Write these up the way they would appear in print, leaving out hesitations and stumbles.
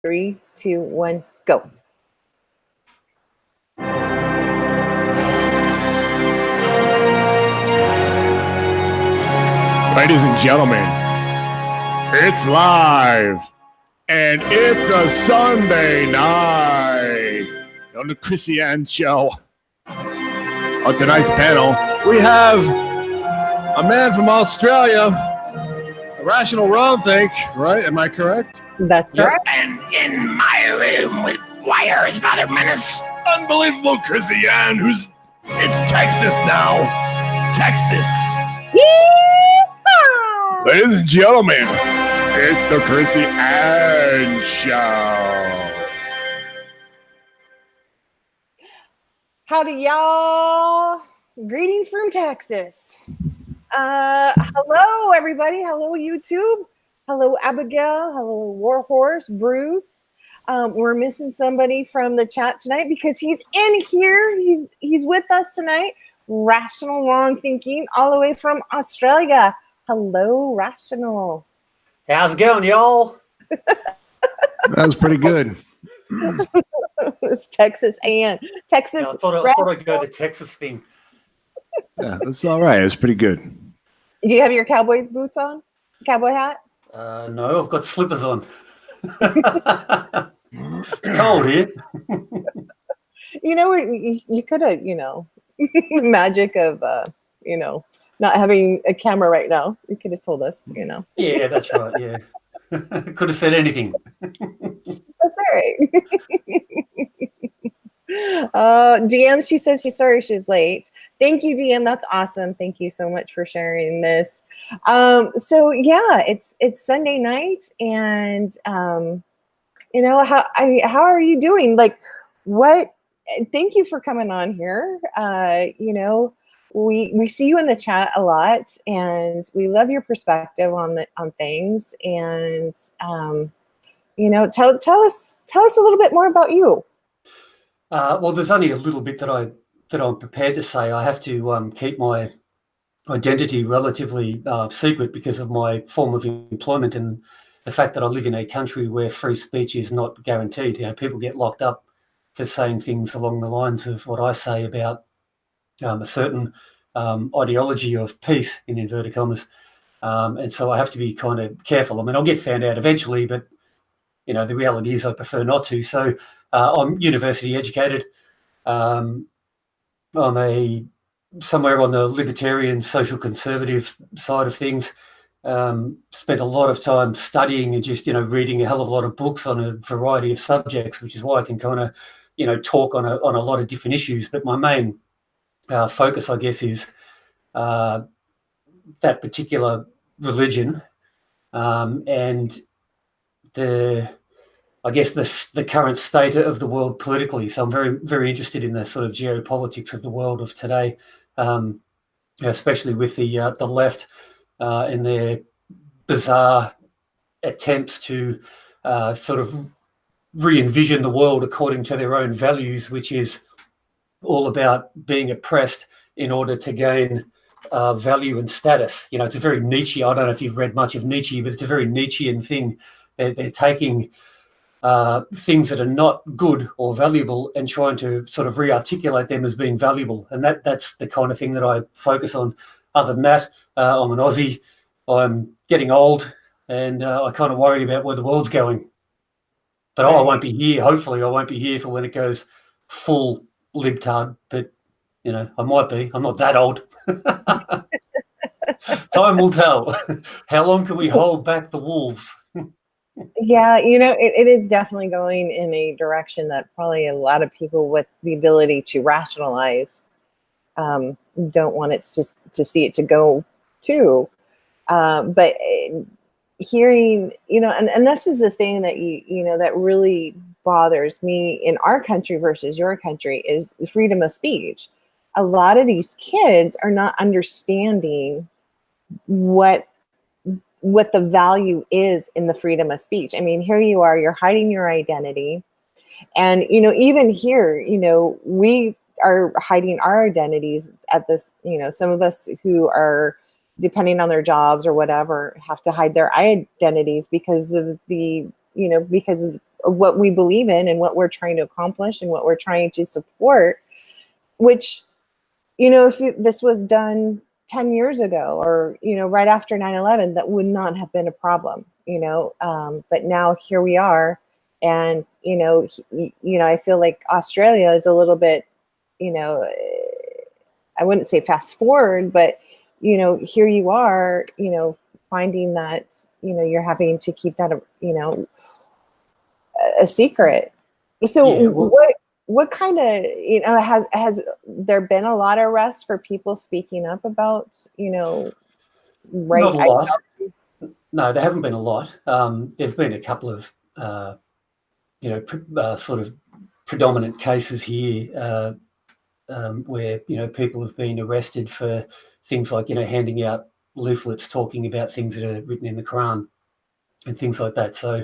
3, 2, 1, go. Ladies and gentlemen, it's live, and it's a Sunday night on the Chrissy Ann Show. On tonight's panel, we have a man from Australia, a rational Ron, right? Am I correct? That's right. And in my room with wires, Father Menace. Unbelievable Chrissy Ann, it's Texas now. Texas. Yeehaw! Ladies and gentlemen, it's the Chrissy Ann Show. Howdy, y'all. Greetings from Texas. Hello, everybody. Hello, YouTube. Hello, Abigail. Hello, Warhorse, Bruce. We're missing somebody from the chat tonight because he's in here. He's with us tonight. Rational Wrong Thinking, all the way from Australia. Hello, Rational. How's it going, y'all? That was pretty good. It's Texas and Texas. Yeah, I thought I'd go the Texas thing. Yeah, that's all right. It's pretty good. Do you have your Cowboys boots on? Cowboy hat? No, I've got slippers on. It's cold here. You could have, the magic of, not having a camera right now. You could have told us, Yeah, that's right. Yeah. Could have said anything. That's all right. DM, she says she's sorry she's late. Thank you, DM. That's awesome. Thank you so much for sharing this. So yeah, it's Sunday night, and how are you doing? Like, what? Thank you for coming on here. We see you in the chat a lot, and we love your perspective on things. And tell us a little bit more about you. Well, there's only a little bit that I'm prepared to say. I have to keep my identity relatively secret because of my form of employment and the fact that I live in a country where free speech is not guaranteed. People get locked up for saying things along the lines of what I say about a certain ideology of peace, in inverted commas. And so I have to be kind of careful. I mean, I'll get found out eventually, but the reality is I prefer not to. So I'm university educated. I'm somewhere on the libertarian, social conservative side of things. Spent a lot of time studying and just, reading a hell of a lot of books on a variety of subjects, which is why I can kind of, talk on a lot of different issues. But my main focus, I guess, is that particular religion and the current state of the world politically. So I'm very, very interested in the sort of geopolitics of the world of today, especially with the left and their bizarre attempts to sort of re-envision the world according to their own values, which is all about being oppressed in order to gain value and status. It's a very Nietzsche. I don't know if you've read much of Nietzsche, but it's a very Nietzschean thing. They're taking things that are not good or valuable and trying to sort of re-articulate them as being valuable. And that's the kind of thing that I focus on. Other than that, I'm an Aussie. I'm getting old, and I kind of worry about where the world's going. But I won't be here. Hopefully I won't be here for when it goes full libtard. But, I might be. I'm not that old. Time will tell. How long can we hold back the wolves? Yeah, it is definitely going in a direction that probably a lot of people with the ability to rationalize don't want it to see it to go to. But hearing, and this is the thing that that really bothers me in our country versus your country is the freedom of speech. A lot of these kids are not understanding what the value is in the freedom of speech. I mean, here you are, you're hiding your identity. And, even here, we are hiding our identities at this, some of us who are depending on their jobs or whatever have to hide their identities because of the, because of what we believe in and what we're trying to accomplish and what we're trying to support, which, if this was done 10 years ago or, right after 9/11, that would not have been a problem, but now here we are. And, I feel like Australia is a little bit, I wouldn't say fast forward, but, here you are, finding that, you're having to keep that, a secret. So Yeah, well, what kind of, has there been a lot of arrests for people speaking up about, right? not a lot. No, there haven't been a lot. There've been a couple of, sort of predominant cases here where, people have been arrested for things like, handing out leaflets talking about things that are written in the Quran and things like that. So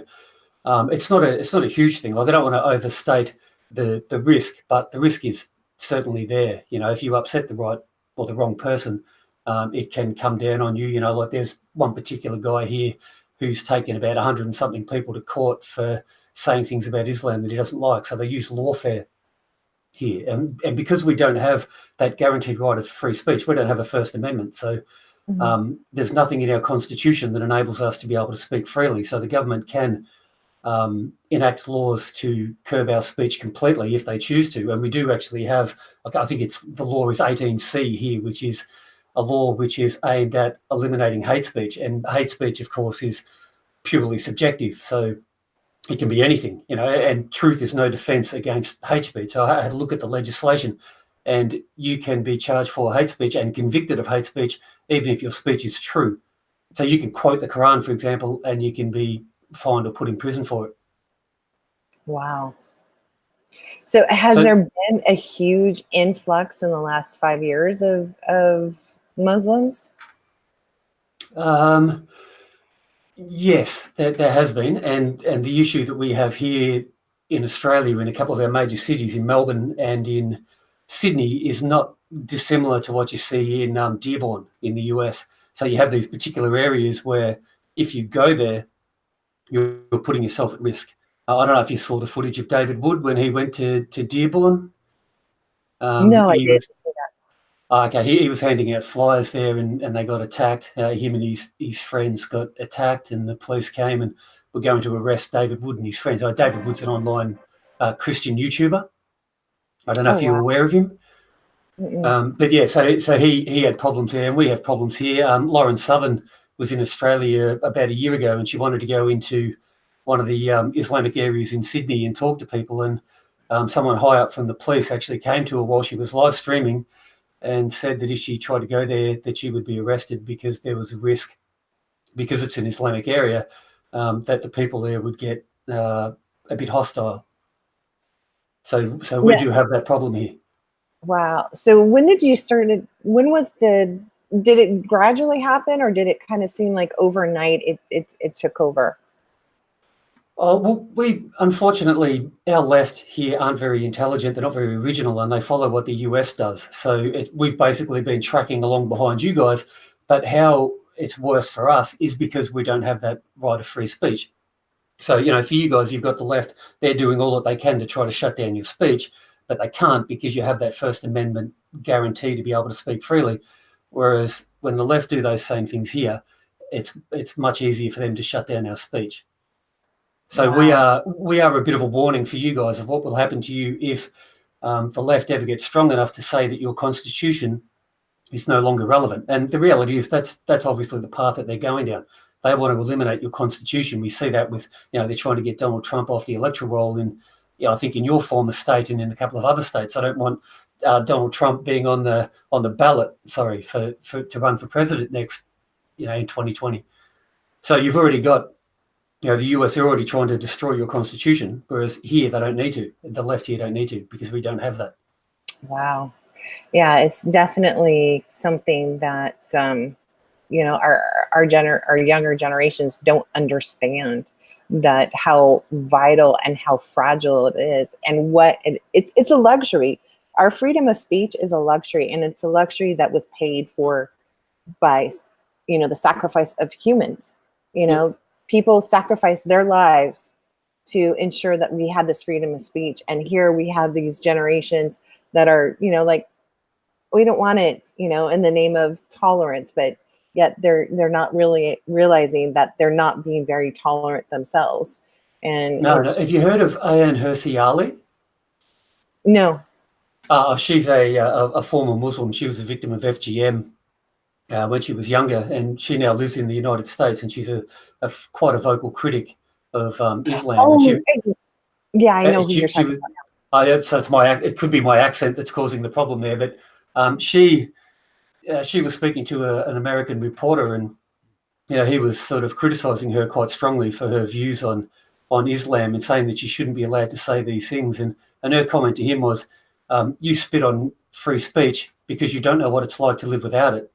it's not a huge thing. Like, I don't want to overstate the risk, but the risk is certainly there. If you upset the right or the wrong person, it can come down on you. Like, there's one particular guy here who's taken about 100 and something people to court for saying things about Islam that he doesn't like. So they use lawfare here. And because we don't have that guaranteed right of free speech, we don't have a First Amendment. So there's nothing in our constitution that enables us to be able to speak freely. So the government can enact laws to curb our speech completely if they choose to. And we do actually have, I think the law is 18C here, which is a law which is aimed at eliminating hate speech. And hate speech, of course, is purely subjective. So it can be anything, and truth is no defense against hate speech. So I had a look at the legislation, and you can be charged for hate speech and convicted of hate speech, even if your speech is true. So you can quote the Quran, for example, and you can be fined or put in prison for it. Wow. So has there been a huge influx in the last 5 years of Muslims? Yes, there has been, and the issue that we have here in Australia, in a couple of our major cities, in Melbourne and in Sydney, is not dissimilar to what you see in Dearborn in the US. So you have these particular areas where if you go there, you're putting yourself at risk. I don't know if you saw the footage of David Wood when he went to Dearborn. No, I didn't see that. Okay, he was handing out flyers there, and they got attacked. Him and his friends got attacked, and the police came and were going to arrest David Wood and his friends. David Wood's an online Christian YouTuber. I don't know if you're aware of him. But yeah, so he had problems there, and we have problems here. Lauren Southern was in Australia about a year ago, and she wanted to go into one of the Islamic areas in Sydney and talk to people, and someone high up from the police actually came to her while she was live streaming and said that if she tried to go there, that she would be arrested because there was a risk, because it's an Islamic area, that the people there would get a bit hostile. So we do have that problem here. Wow. So when did you start? Did it gradually happen, or did it kind of seem like overnight it took over? Well, unfortunately, our left here aren't very intelligent. They're not very original, and they follow what the US does. So we've basically been tracking along behind you guys. But how it's worse for us is because we don't have that right of free speech. So, for you guys, you've got the left. They're doing all that they can to try to shut down your speech, but they can't because you have that First Amendment guarantee to be able to speak freely. Whereas when the left do those same things here, it's much easier for them to shut down our speech. So we are a bit of a warning for you guys of what will happen to you if the left ever gets strong enough to say that your constitution is no longer relevant. And the reality is that's obviously the path that they're going down. They want to eliminate your constitution. We see that with, they're trying to get Donald Trump off the electoral roll in, I think in your former state and in a couple of other states. I don't want Donald Trump being on the ballot, to run for president next, in 2020. So you've already got, the US are already trying to destroy your constitution, whereas here they don't need to. The left here don't need to because we don't have that. Wow. Yeah, it's definitely something that our younger generations don't understand, that how vital and how fragile it is, and it's a luxury. Our freedom of speech is a luxury, and it's a luxury that was paid for by the sacrifice of humans. People sacrifice their lives to ensure that we had this freedom of speech. And here we have these generations that are, like, we don't want it, in the name of tolerance, but yet they're not really realizing that they're not being very tolerant themselves. And No. Have you heard of Ayaan Hirsi Ali? No. She's a former Muslim. She was a victim of FGM when she was younger, and she now lives in the United States, and she's quite a vocal critic of Islam. Oh, yeah, I know who you're talking about. So it could be my accent that's causing the problem there, but she was speaking to an American reporter, and he was sort of criticizing her quite strongly for her views on Islam and saying that she shouldn't be allowed to say these things. And her comment to him was, you spit on free speech because you don't know what it's like to live without it.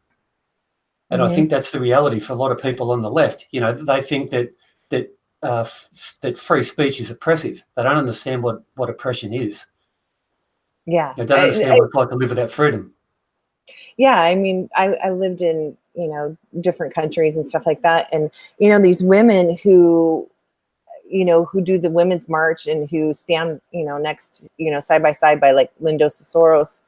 And I think that's the reality for a lot of people on the left. They think that free speech is oppressive. They don't understand what oppression is. Yeah. They don't understand what it's like to live without freedom. Yeah, I mean, I lived in, different countries and stuff like that. And, these women who do the Women's March and who stand, next, side by side by like Lindosa Soros,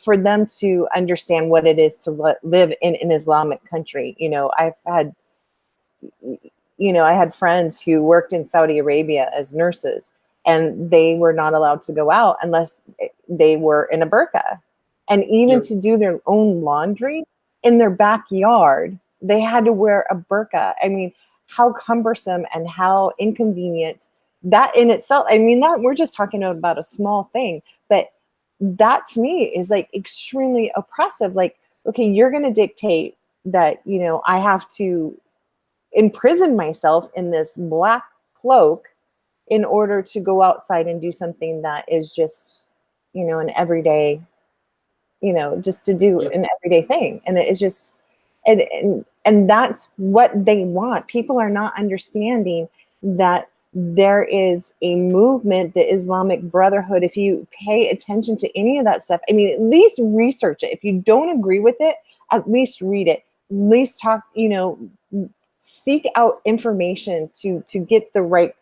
for them to understand what it is to live in an Islamic country, I had friends who worked in Saudi Arabia as nurses, and they were not allowed to go out unless they were in a burqa. And even to do their own laundry in their backyard, they had to wear a burqa. I mean, how cumbersome and how inconvenient that in itself. I mean, that we're just talking about a small thing, but that to me is like extremely oppressive. Like, okay, you're going to dictate that, I have to imprison myself in this black cloak in order to go outside and do something that is just, an everyday, just to do an everyday thing. And it's just, and that's what they want. People are not understanding that there is a movement, the Islamic Brotherhood. If you pay attention to any of that stuff, I mean, at least research it. If you don't agree with it, at least read it. At least talk, seek out information to get the right.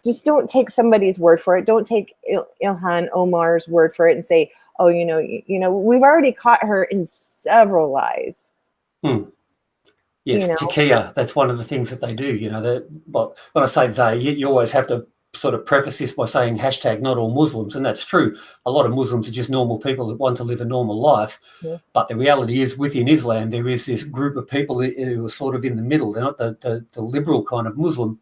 Just don't take somebody's word for it. Don't take Ilhan Omar's word for it and say, oh, we've already caught her in several lies. Yes, Takia, that's one of the things that they do. But when I say they, you always have to sort of preface this by saying hashtag not all Muslims, and that's true. A lot of Muslims are just normal people that want to live a normal life. Yeah. But the reality is within Islam, there is this group of people who are sort of in the middle. They're not the liberal kind of Muslim.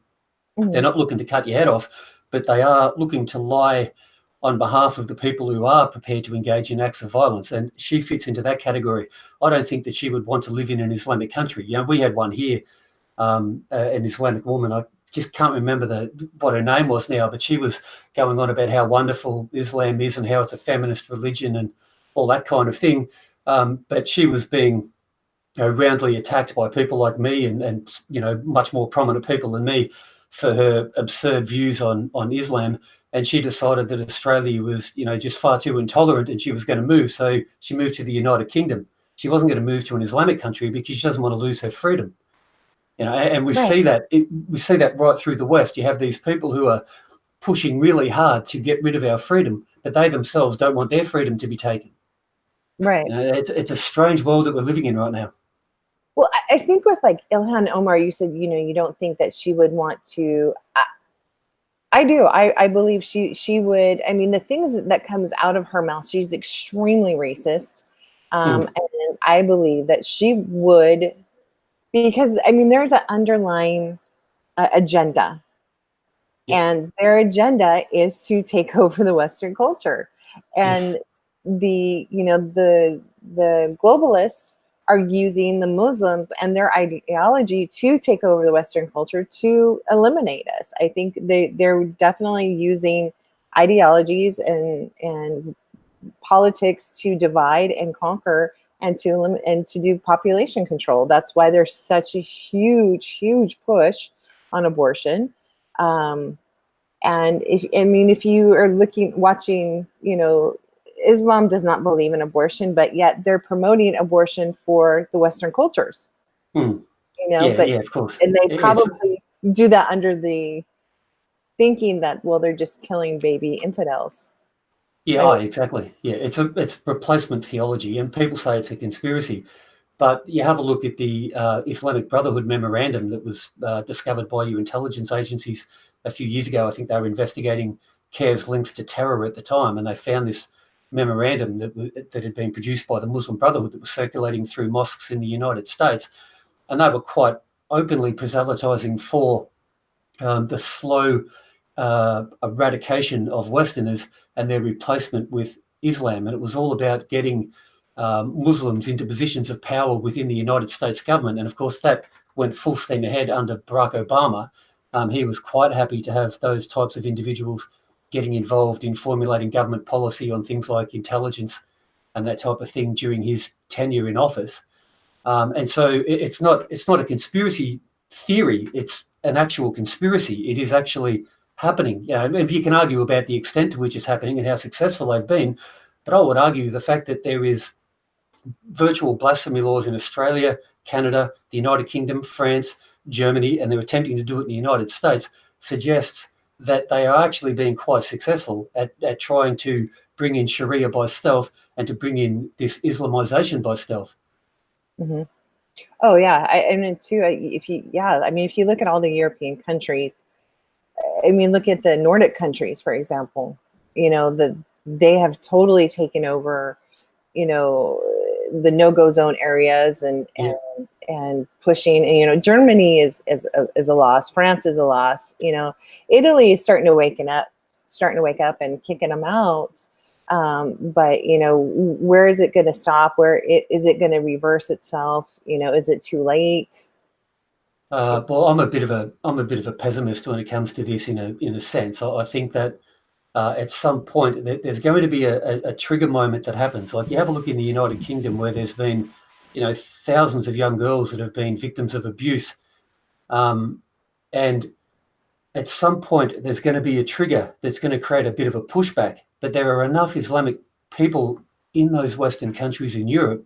Mm-hmm. They're not looking to cut your head off, but they are looking to lie on behalf of the people who are prepared to engage in acts of violence. And she fits into that category. I don't think that she would want to live in an Islamic country. We had one here, an Islamic woman. I just can't remember what her name was now, but she was going on about how wonderful Islam is and how it's a feminist religion and all that kind of thing. But she was being roundly attacked by people like me and much more prominent people than me for her absurd views on Islam. And she decided that Australia was, just far too intolerant, and she was going to move. So she moved to the United Kingdom. She wasn't going to move to an Islamic country because she doesn't want to lose her freedom. And we see that we see that right through the West. You have these people who are pushing really hard to get rid of our freedom, but they themselves don't want their freedom to be taken. Right. It's a strange world that we're living in right now. Well, I think with like Ilhan Omar, you said, you don't think that she would want to. I do. I believe she would. I mean, the things that comes out of her mouth, she's extremely racist. And I believe that she would, because, I mean, there's an underlying agenda. Yeah. And their agenda is to take over the Western culture. And the globalists are using the Muslims and their ideology to take over the Western culture to eliminate us. I think they're definitely using ideologies and politics to divide and conquer and to limit and to do population control. That's why there's such a huge push on abortion. And if you are watching, Islam does not believe in abortion, but yet they're promoting abortion for the Western cultures. Of course. And they probably do that under the thinking that, well, they're just killing baby infidels. Yeah, oh, exactly. Yeah, it's replacement theology, and people say it's a conspiracy. But you have a look at the Islamic Brotherhood memorandum that was discovered by your intelligence agencies a few years ago. I think they were investigating CARE's links to terror at the time, and they found this memorandum that had been produced by the Muslim Brotherhood that was circulating through mosques in the United States. And they were quite openly proselytizing for the slow eradication of Westerners and their replacement with Islam. And it was all about getting Muslims into positions of power within the United States government. And of course, that went full steam ahead under Barack Obama. He was quite happy to have those types of individuals getting involved in formulating government policy on things like intelligence and that type of thing during his tenure in office. And so it's not a conspiracy theory. It's an actual conspiracy. It is actually happening. You know, maybe you can argue about the extent to which it's happening and how successful they've been, but I would argue the fact that there is virtual blasphemy laws in Australia, Canada, the United Kingdom, France, Germany, and they're attempting to do it in the United States suggests that they are actually being quite successful at trying to bring in Sharia by stealth and to bring in this Islamization by stealth. Mm-hmm. Oh yeah, I mean too. If you look at all the European countries, I mean, look at the Nordic countries, for example. You know, they have totally taken over, you know, the no-go zone areas and pushing. And you know, Germany is a loss. France is a loss. You know, Italy is starting to wake up and kicking them out. But you know, where is it going to stop? Is it going to reverse itself? You know, is it too late? Well, I'm a bit of a pessimist when it comes to this. In a sense, I think that at some point there's going to be a trigger moment that happens. Like you have a look in the United Kingdom, where there's been, you know, thousands of young girls that have been victims of abuse, and at some point there's going to be a trigger that's going to create a bit of a pushback. But there are enough Islamic people in those Western countries in Europe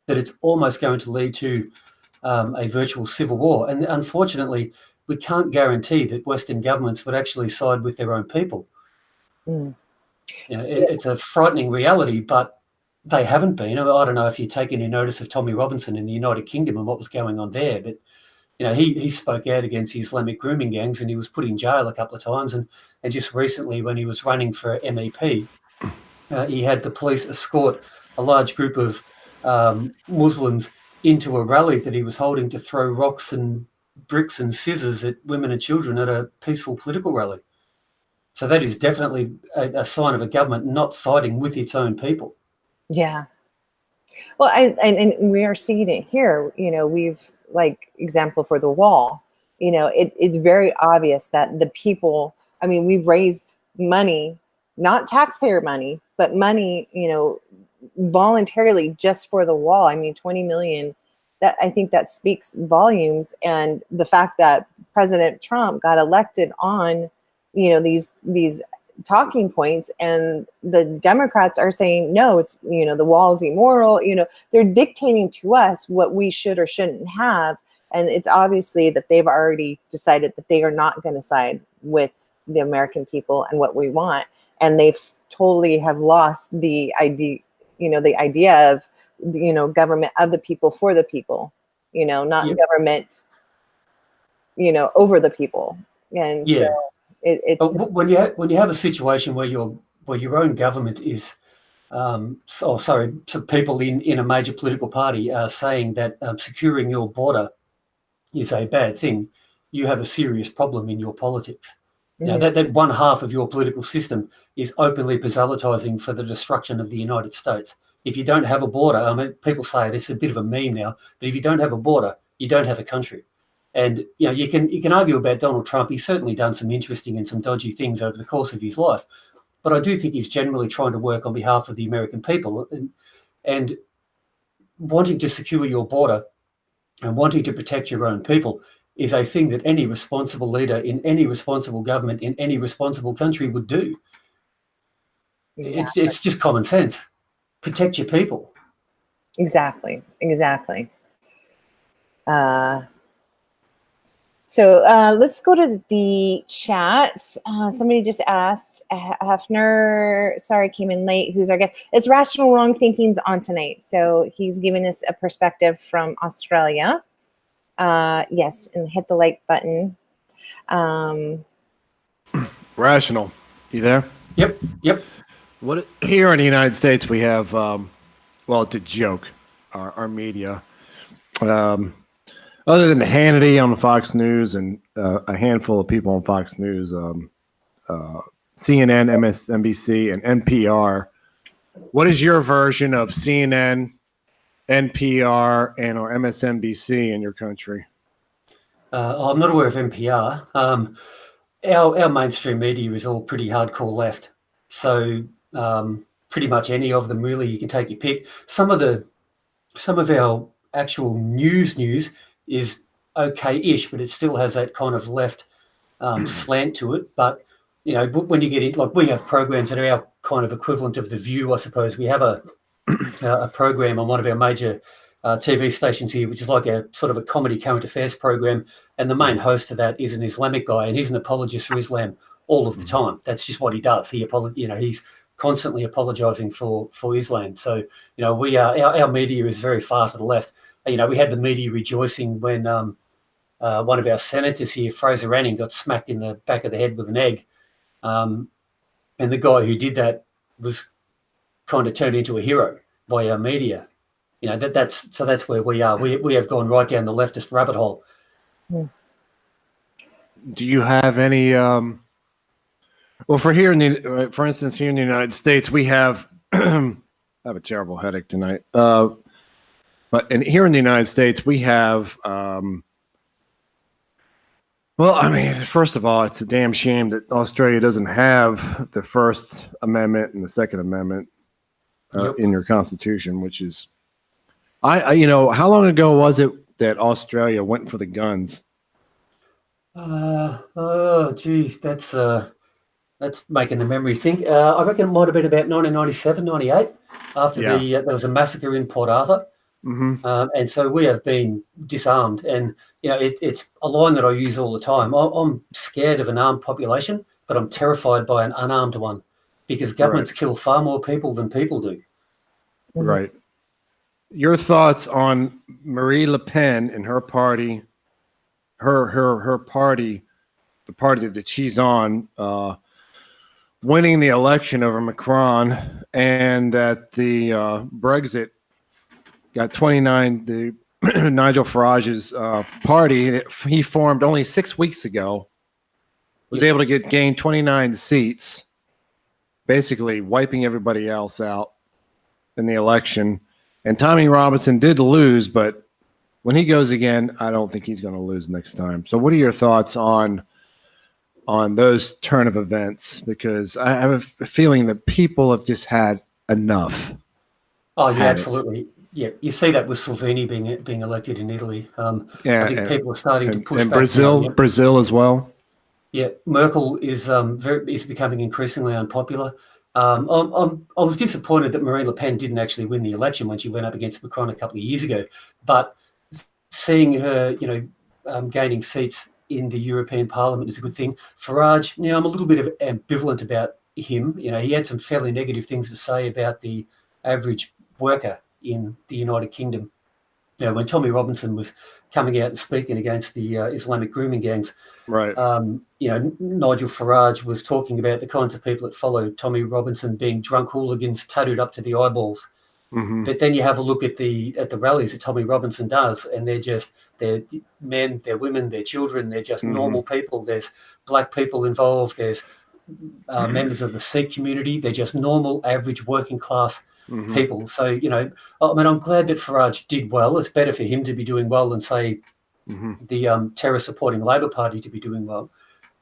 that it's almost going to lead to a virtual civil war. And unfortunately, we can't guarantee that Western governments would actually side with their own people. Mm. You know, it's a frightening reality, but they haven't been. I don't know if you've taken any notice of Tommy Robinson in the United Kingdom and what was going on there, but you know, he spoke out against the Islamic grooming gangs, and he was put in jail a couple of times. And just recently, when he was running for MEP, he had the police escort a large group of Muslims into a rally that he was holding to throw rocks and bricks and scissors at women and children at a peaceful political rally. So that is definitely a sign of a government not siding with its own people. Yeah. Well, and we are seeing it here. You know, we've, like, example for the wall, you know, it's very obvious that the people, I mean, we've raised money, not taxpayer money, but money, you know, voluntarily just for the wall. I mean, 20 million, that I think that speaks volumes. And the fact that President Trump got elected on, you know, these talking points, and the Democrats are saying, no, it's, you know, the wall is immoral. You know, they're dictating to us what we should or shouldn't have. And it's obviously that they've already decided that they are not going to side with the American people and what we want. And they've totally have lost the idea, you know, the idea of, you know, government of the people for the people, you know, not government, you know, over the people. And so it's when you have a situation where your own government is so people in a major political party are saying that securing your border is a bad thing, you have a serious problem in your politics. Mm-hmm. Now that one half of your political system is openly proselytizing for the destruction of the United States. If you don't have a border, I mean, people say it's a bit of a meme now, but if you don't have a border, you don't have a country. And you know, you can argue about Donald Trump. He's certainly done some interesting and some dodgy things over the course of his life, but I do think he's generally trying to work on behalf of the American people, and wanting to secure your border and wanting to protect your own people is a thing that any responsible leader in any responsible government in any responsible country would do. Exactly. It's just common sense. Protect your people. Exactly. So let's go to the chat. Somebody just asked, Hefner, sorry, came in late, who's our guest? It's Rational Wrong Thinking's on tonight. So he's giving us a perspective from Australia. Yes, and hit the like button. Rational, you there? Yep. What here in the United States we have? Well, it's a joke. Our media. Other than Hannity on Fox News and a handful of people on Fox News, CNN, MSNBC, and NPR, what is your version of CNN, NPR, and or MSNBC in your country? I'm not aware of NPR. Our mainstream media is all pretty hardcore left. So pretty much any of them, really, you can take your pick. Some of our actual news is okay-ish, but it still has that kind of left slant to it. But, you know, when you get in, like we have programs that are our kind of equivalent of The View, I suppose. We have a program on one of our major TV stations here, which is like a sort of a comedy current affairs program. And the main host of that is an Islamic guy, and he's an apologist for Islam all of the time. That's just what he does. He's constantly apologizing for Islam. So, you know, our media is very far to the left. You know, we had the media rejoicing when one of our senators here, Fraser Anning, got smacked in the back of the head with an egg. And the guy who did that was kind of turned into a hero by our media. You know, that's where we are. We have gone right down the leftist rabbit hole. Do you have any? Well, for instance, here in the United States, we have. I have a terrible headache tonight. But here in the United States, we have. Well, I mean, first of all, it's a damn shame that Australia doesn't have the First Amendment and the Second Amendment in your Constitution, which is, you know, how long ago was it that Australia went for the guns? Geez, that's making the memory think. I reckon it might have been about 1997, 98, after there was a massacre in Port Arthur. Mm-hmm. And so we have been disarmed. And, you know, it's a line that I use all the time. I'm scared of an armed population, but I'm terrified by an unarmed one, because governments kill far more people than people do. Right. Your thoughts on Marie Le Pen and her party, her party, the party that she's on, winning the election over Macron, and that the Brexit got 29, the Nigel Farage's party that he formed only 6 weeks ago was able to gain 29 seats, basically wiping everybody else out in the election. And Tommy Robinson did lose, but when he goes again, I don't think he's going to lose next time. So what are your thoughts on those turn of events? Because I have a feeling that people have just had enough. Oh, yeah, absolutely. Yeah, you see that with Salvini being elected in Italy. I think people are starting to push back. And Brazil as well. Yeah, Merkel is becoming increasingly unpopular. I was disappointed that Marine Le Pen didn't actually win the election when she went up against Macron a couple of years ago. But seeing her, gaining seats in the European Parliament is a good thing. Farage, I'm a little bit ambivalent about him. He had some fairly negative things to say about the average worker in the United Kingdom. When Tommy Robinson was coming out and speaking against the Islamic grooming gangs, right? Nigel Farage was talking about the kinds of people that follow Tommy Robinson being drunk hooligans, tattooed up to the eyeballs. Mm-hmm. But then you have a look at the rallies that Tommy Robinson does, and they're men, they're women, they're children, they're just normal people. There's black people involved. There's members of the Sikh community. They're just normal, average, working class people. So, I'm glad that Farage did well. It's better for him to be doing well than, say, the terror-supporting Labor Party to be doing well.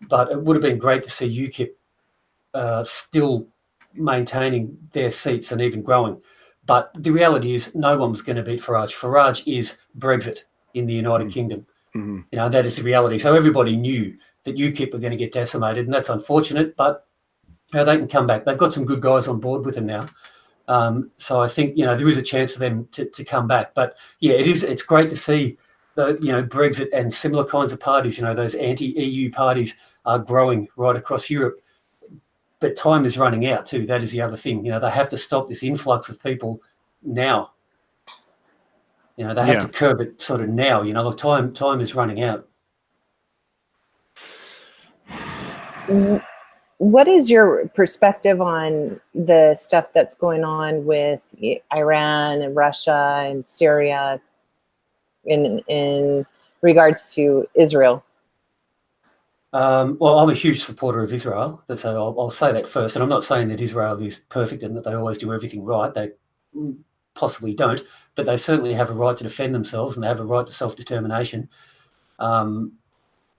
But it would have been great to see UKIP still maintaining their seats and even growing. But the reality is no one was going to beat Farage. Farage is Brexit in the United Kingdom. That is the reality. So everybody knew that UKIP were going to get decimated, and that's unfortunate, but they can come back. They've got some good guys on board with them now. So I think, there is a chance for them to come back. But, yeah, it's great to see Brexit and similar kinds of parties, those anti-EU parties are growing right across Europe. But time is running out too. That is the other thing. They have to stop this influx of people now. They have to curb it sort of now. Look, time is running out. What is your perspective on the stuff that's going on with Iran and Russia and Syria in regards to Israel? Well, I'm a huge supporter of Israel. So I'll say that first. And I'm not saying that Israel is perfect and that they always do everything right. They possibly don't, but they certainly have a right to defend themselves and they have a right to self-determination.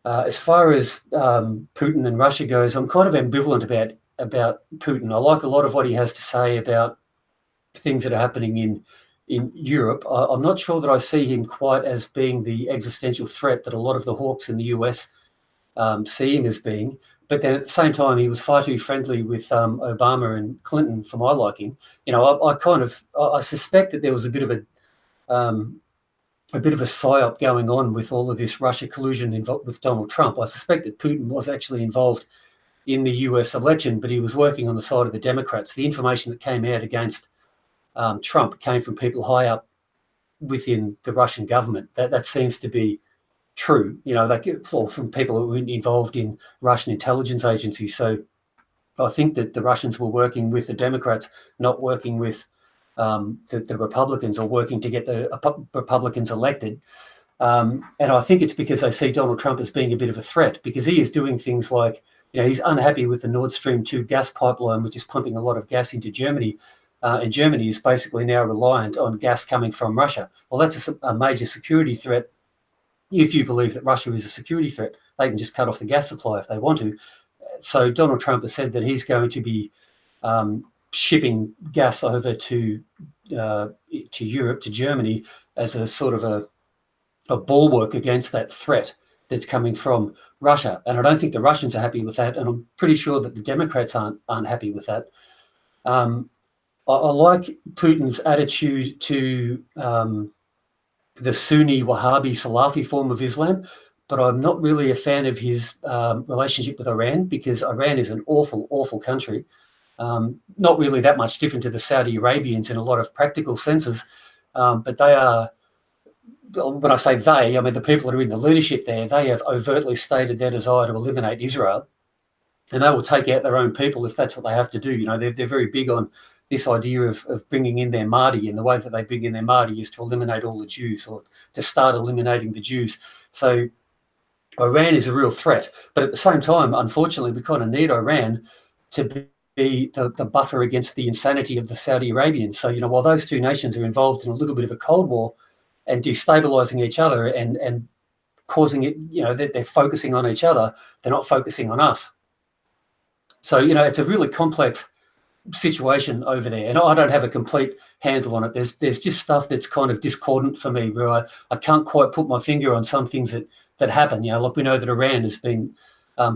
As far as Putin and Russia goes, I'm kind of ambivalent about Putin. I like a lot of what he has to say about things that are happening in Europe. I'm not sure that I see him quite as being the existential threat that a lot of the hawks in the US see him as being. But then at the same time, he was far too friendly with Obama and Clinton for my liking. I suspect that there was a bit of a psyop going on with all of this Russia collusion involved with Donald Trump. I suspect that Putin was actually involved in the US election, but he was working on the side of the Democrats. The information that came out against Trump came from people high up within the Russian government. That seems to be true, from people who were involved in Russian intelligence agencies. So I think that the Russians were working with the Democrats, not working with the Republicans, or working to get the Republicans elected. And I think it's because they see Donald Trump as being a bit of a threat, because he is doing things like, he's unhappy with the Nord Stream 2 gas pipeline, which is pumping a lot of gas into Germany. And Germany is basically now reliant on gas coming from Russia. Well, that's a major security threat. If you believe that Russia is a security threat, they can just cut off the gas supply if they want to. So Donald Trump has said that he's going to be shipping gas over to Europe, to Germany, as a sort of a bulwark against that threat that's coming from Russia. And I don't think the Russians are happy with that, and I'm pretty sure that the Democrats aren't happy with that. I like Putin's attitude to the Sunni Wahhabi Salafi form of Islam, but I'm not really a fan of his relationship with Iran, because Iran is an awful, awful country. Not really that much different to the Saudi Arabians in a lot of practical senses, but they are, when I say they, I mean the people that are in the leadership there, they have overtly stated their desire to eliminate Israel, and they will take out their own people if that's what they have to do. They're very big on this idea of bringing in their Mahdi, and the way that they bring in their Mahdi is to eliminate all the Jews, or to start eliminating the Jews. So Iran is a real threat, but at the same time, unfortunately, we kind of need Iran to be the buffer against the insanity of the Saudi Arabians. So, while those two nations are involved in a little bit of a Cold War and destabilizing each other and causing it, they're focusing on each other, they're not focusing on us. So, it's a really complex situation over there, and I don't have a complete handle on it. There's just stuff that's kind of discordant for me, where I can't quite put my finger on some things that happen. Like we know that Iran has been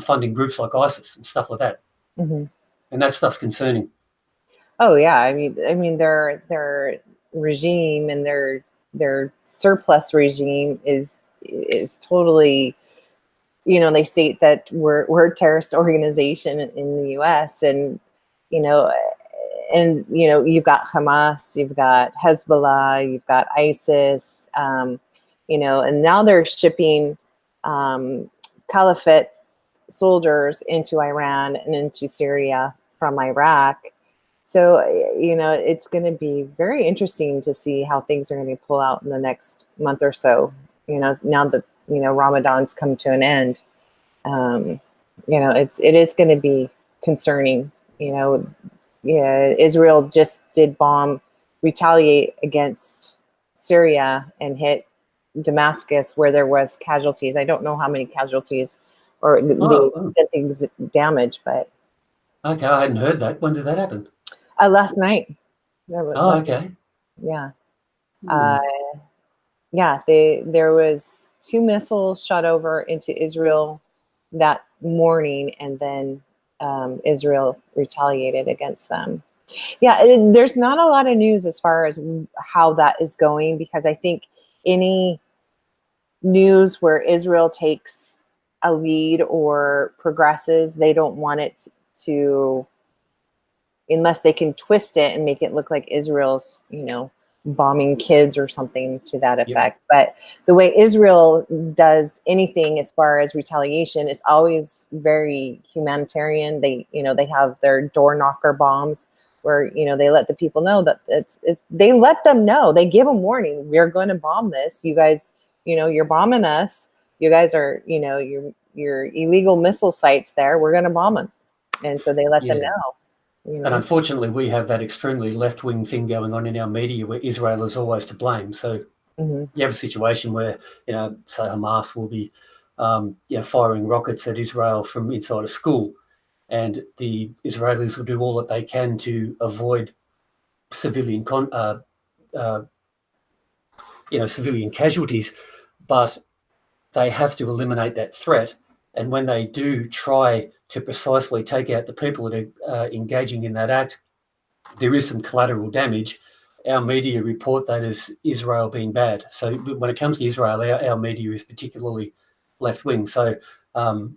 funding groups like ISIS and stuff like that. Mm-hmm. And that stuff's concerning. Oh yeah, I mean their regime and their surplus regime is totally, they state that we're a terrorist organization in the U.S. and you've got Hamas, you've got Hezbollah, you've got ISIS, and now they're shipping caliphate soldiers into Iran and into Syria from Iraq. So, it's going to be very interesting to see how things are going to pull out in the next month or so, now that, Ramadan's come to an end. It is going to be concerning. Israel just did retaliate against Syria and hit Damascus, where there was casualties. I don't know how many casualties or the extent of damage, but okay, I hadn't heard that. When did that happen? Last night. Okay. Yeah. There was 2 missiles shot over into Israel that morning, and then Israel retaliated against them. Yeah, there's not a lot of news as far as how that is going, because I think any news where Israel takes a lead or progresses, they don't want it to, unless they can twist it and make it look like Israel's, bombing kids or something to that effect. But the way Israel does anything as far as retaliation is always very humanitarian. They have their door knocker bombs where, they let the people know that they let them know, they give them warning. We're going to bomb this. You guys, you're bombing us. You guys are, your illegal missile sites there. We're going to bomb them. And so they let them know. And unfortunately, we have that extremely left-wing thing going on in our media where Israel is always to blame. So you have a situation where, say Hamas will be, firing rockets at Israel from inside a school, and the Israelis will do all that they can to avoid civilian civilian casualties, but they have to eliminate that threat. And when they do try to precisely take out the people that are engaging in that act, there is some collateral damage. Our media report that as Israel being bad. So when it comes to Israel, our media is particularly left-wing. So, I'm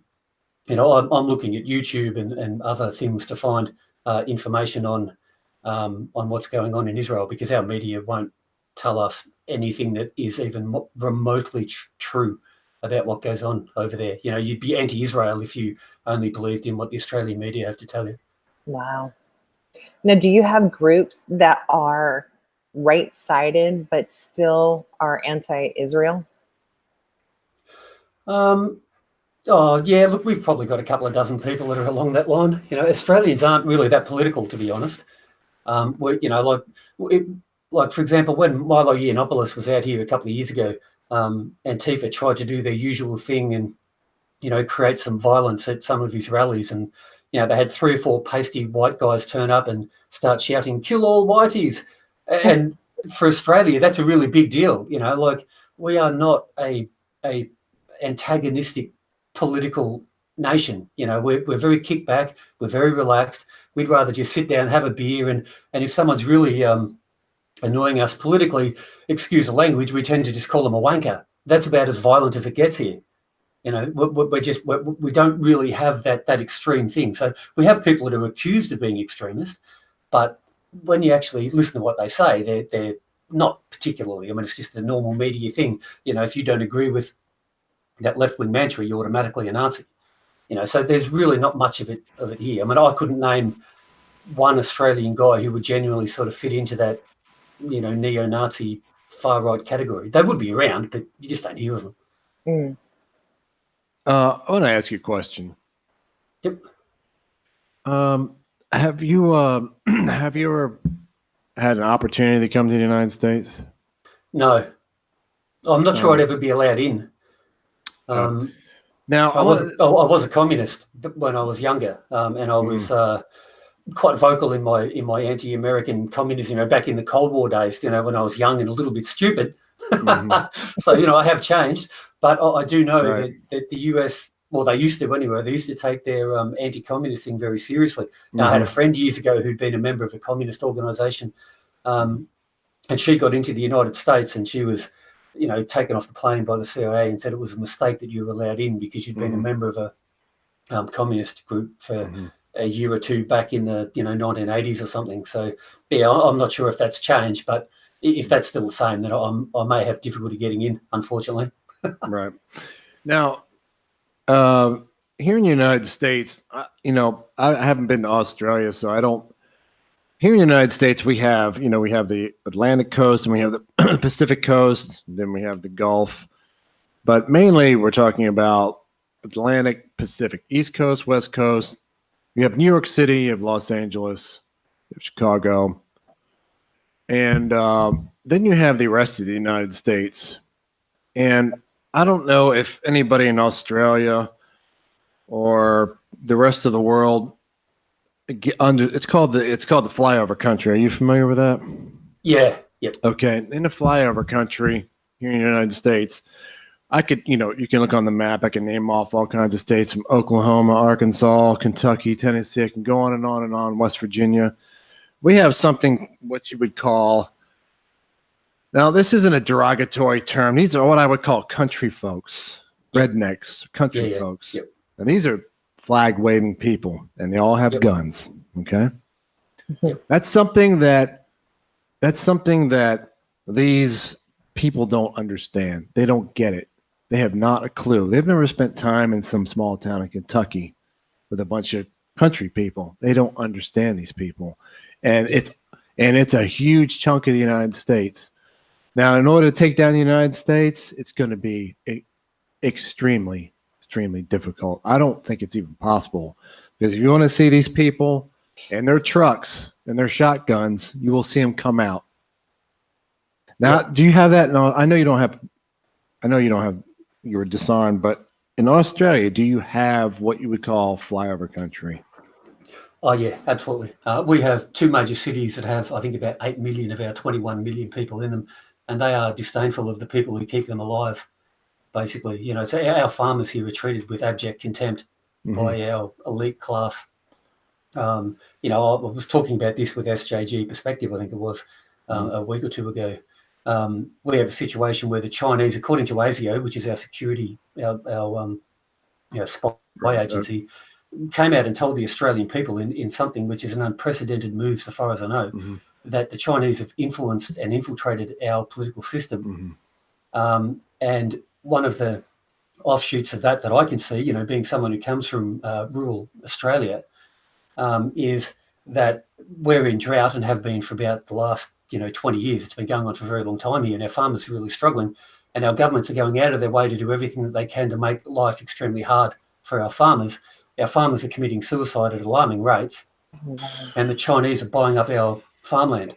looking at YouTube and other things to find information on what's going on in Israel, because our media won't tell us anything that is even remotely true about what goes on over there. You'd be anti-Israel if you only believed in what the Australian media have to tell you. Wow. Now, do you have groups that are right-sided but still are anti-Israel? Look, we've probably got a couple of dozen people that are along that line. Australians aren't really that political, to be honest. Like for example, when Milo Yiannopoulos was out here a couple of years ago, Antifa tried to do their usual thing and, create some violence at some of his rallies. And, they had 3 or 4 pasty white guys turn up and start shouting, "Kill all whiteys." And for Australia, that's a really big deal. We are not a antagonistic political nation. We're very kicked back. We're very relaxed. We'd rather just sit down, have a beer. And if someone's really annoying us politically, excuse the language, we tend to just call them a wanker. That's about as violent as it gets here. We don't really have that extreme thing. So we have people that are accused of being extremist, but when you actually listen to what they say, they're not particularly. I mean, it's just a normal media thing. If you don't agree with that left-wing mantra, you're automatically a Nazi. So there's really not much of it here. I mean, I couldn't name one Australian guy who would genuinely sort of fit into that, neo-Nazi far-right category. They would be around, but you just don't hear of them. Mm. I want to ask you a question. Yep. Have you ever had an opportunity to come to the United States? No. I'm not sure I'd ever be allowed in. Now, I was a communist when I was younger, and I was quite vocal in my anti-American communism, back in the Cold War days, when I was young and a little bit stupid. So, I have changed, but I do know that the US, well, they used to anyway, they used to take their anti-communist thing very seriously. Now, I had a friend years ago who'd been a member of a communist organization, and she got into the United States, and she was, taken off the plane by the CIA and said it was a mistake that you were allowed in because you'd been a member of a communist group for a year or two back in the 1980s or something. So yeah, I'm not sure if that's changed, but if that's still the same, then I may have difficulty getting in, unfortunately. Right. Now, here in the United States, I haven't been to Australia, so I don't. Here in the United States, we have the Atlantic coast and we have the Pacific coast, then we have the Gulf. But mainly we're talking about Atlantic, Pacific, East Coast, West Coast. You have New York City, you have Los Angeles, you have Chicago. And then you have the rest of the United States. And I don't know if anybody in Australia or the rest of the world it's called the flyover country. Are you familiar with that? Yeah. Yep. Okay. In the flyover country here in the United States, I could, you can look on the map. I can name off all kinds of states from Oklahoma, Arkansas, Kentucky, Tennessee. I can go on and on and on. West Virginia. We have something what you would call Now, this isn't a derogatory term. These are what I would call country folks, rednecks, country Yeah. folks. Yep. And these are flag waving people, and they all have Yep. guns. Okay. Yep. That's something that these people don't understand. They don't get it. They have not a clue. They've never spent time in some small town in Kentucky with a bunch of country people. They don't understand these people. And it's a huge chunk of the United States. Now, in order to take down the United States, it's going to be extremely, extremely difficult. I don't think it's even possible, because if you want to see these people and their trucks and their shotguns, you will see them come out. Now, do you have that? No, I know you don't have. You're disarmed, but in Australia, do you have what you would call flyover country? Oh, yeah, absolutely. We have two major cities that have, I think, about 8 million of our 21 million people in them, and they are disdainful of the people who keep them alive, basically. You know, so our farmers here are treated with abject contempt by our elite class. You know, I was talking about this with SJG Perspective, I think it was, a week or two ago. We have a situation where the Chinese, according to ASIO, which is our security, our spy agency, came out and told the Australian people in something which is an unprecedented move, so far as I know, that the Chinese have influenced and infiltrated our political system. And one of the offshoots of that I can see, you know, being someone who comes from rural Australia, is that we're in drought and have been for about the last 20 years. It's been going on for a very long time here, and our farmers are really struggling, and our governments are going out of their way to do everything that they can to make life extremely hard for our farmers. Our farmers are committing suicide at alarming rates, and the Chinese are buying up our farmland,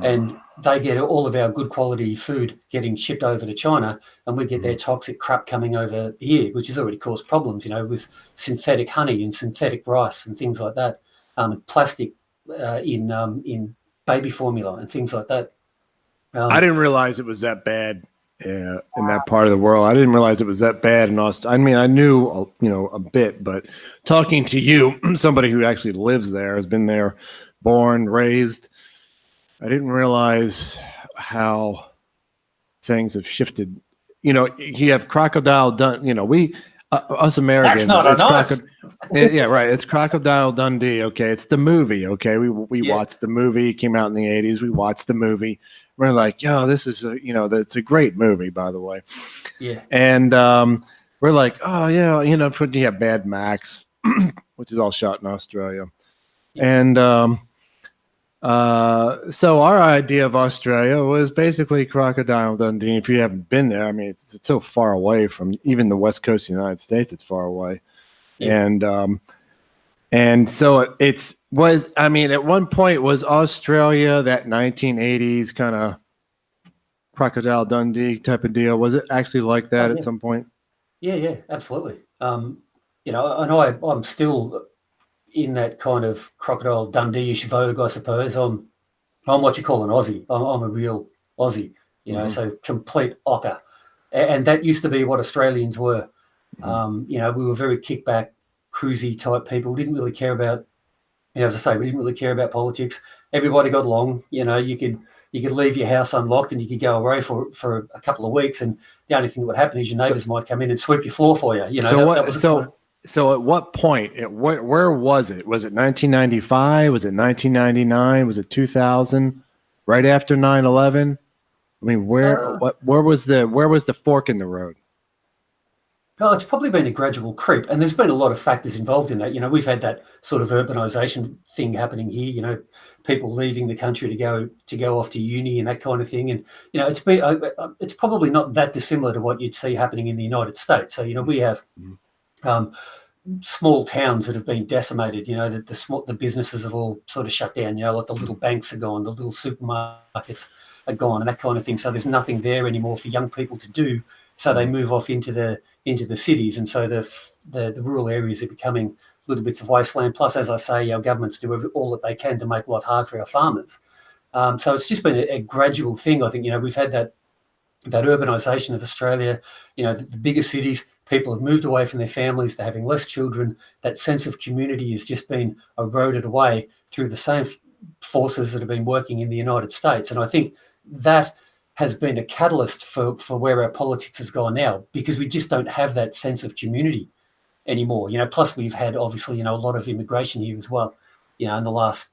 and they get all of our good quality food getting shipped over to China, and we get their toxic crap coming over here, which has already caused problems, with synthetic honey and synthetic rice and things like that, and plastic in baby formula and things like that. I didn't realize it was that bad in that part of the world. I didn't realize it was that bad in Australia. I mean, I knew, a bit, but talking to you, somebody who actually lives there, has been there, born, raised, I didn't realize how things have shifted. You have Crocodile Dundee. Us Americans. That's not a knife. Yeah, right. It's Crocodile Dundee. Okay, it's the movie. Okay, we watched the movie. It came out in the 80s. We watched the movie. We're like, yo, this is that's a great movie, by the way. Yeah. And we're like, oh yeah, you have Mad Max, which is all shot in Australia, and so our idea of Australia was basically Crocodile Dundee. If you haven't been there, I mean, it's so far away from even the west coast of the United States. It's far away, and so at one point was Australia that 1980s kind of Crocodile Dundee type of deal. Was it actually like that at some point? Yeah, absolutely. I know I'm still in that kind of Crocodile Dundee-ish vogue, I suppose. I'm what you call an Aussie. I'm a real Aussie, so complete ochre. And that used to be what Australians were. We were very kickback, cruisy type people. Didn't really care about, as I say, we didn't really care about politics. Everybody got along. You could leave your house unlocked and you could go away for a couple of weeks, and the only thing that would happen is your neighbours might come in and sweep your floor for you. So at what point? Where was it? Was it 1995? Was it 1999? Was it 2000? Right after 9/11? I mean, where was the fork in the road? Oh, it's probably been a gradual creep, and there's been a lot of factors involved in that. We've had that sort of urbanisation thing happening here. People leaving the country to go off to uni and that kind of thing. And it's probably not that dissimilar to what you'd see happening in the United States. So we have small towns that have been decimated. That the businesses have all sort of shut down. Like the little banks are gone, the little supermarkets are gone, and that kind of thing. So there's nothing there anymore for young people to do. So they move off into the cities, and so the rural areas are becoming little bits of wasteland. Plus, as I say, our governments do all that they can to make life hard for our farmers. So it's just been a gradual thing. I think we've had that urbanisation of Australia. The bigger cities, people have moved away from their families to having less children. That sense of community has just been eroded away through the same forces that have been working in the United States. And I think that has been a catalyst for where our politics has gone now, because we just don't have that sense of community anymore. Plus we've had obviously, a lot of immigration here as well. In the last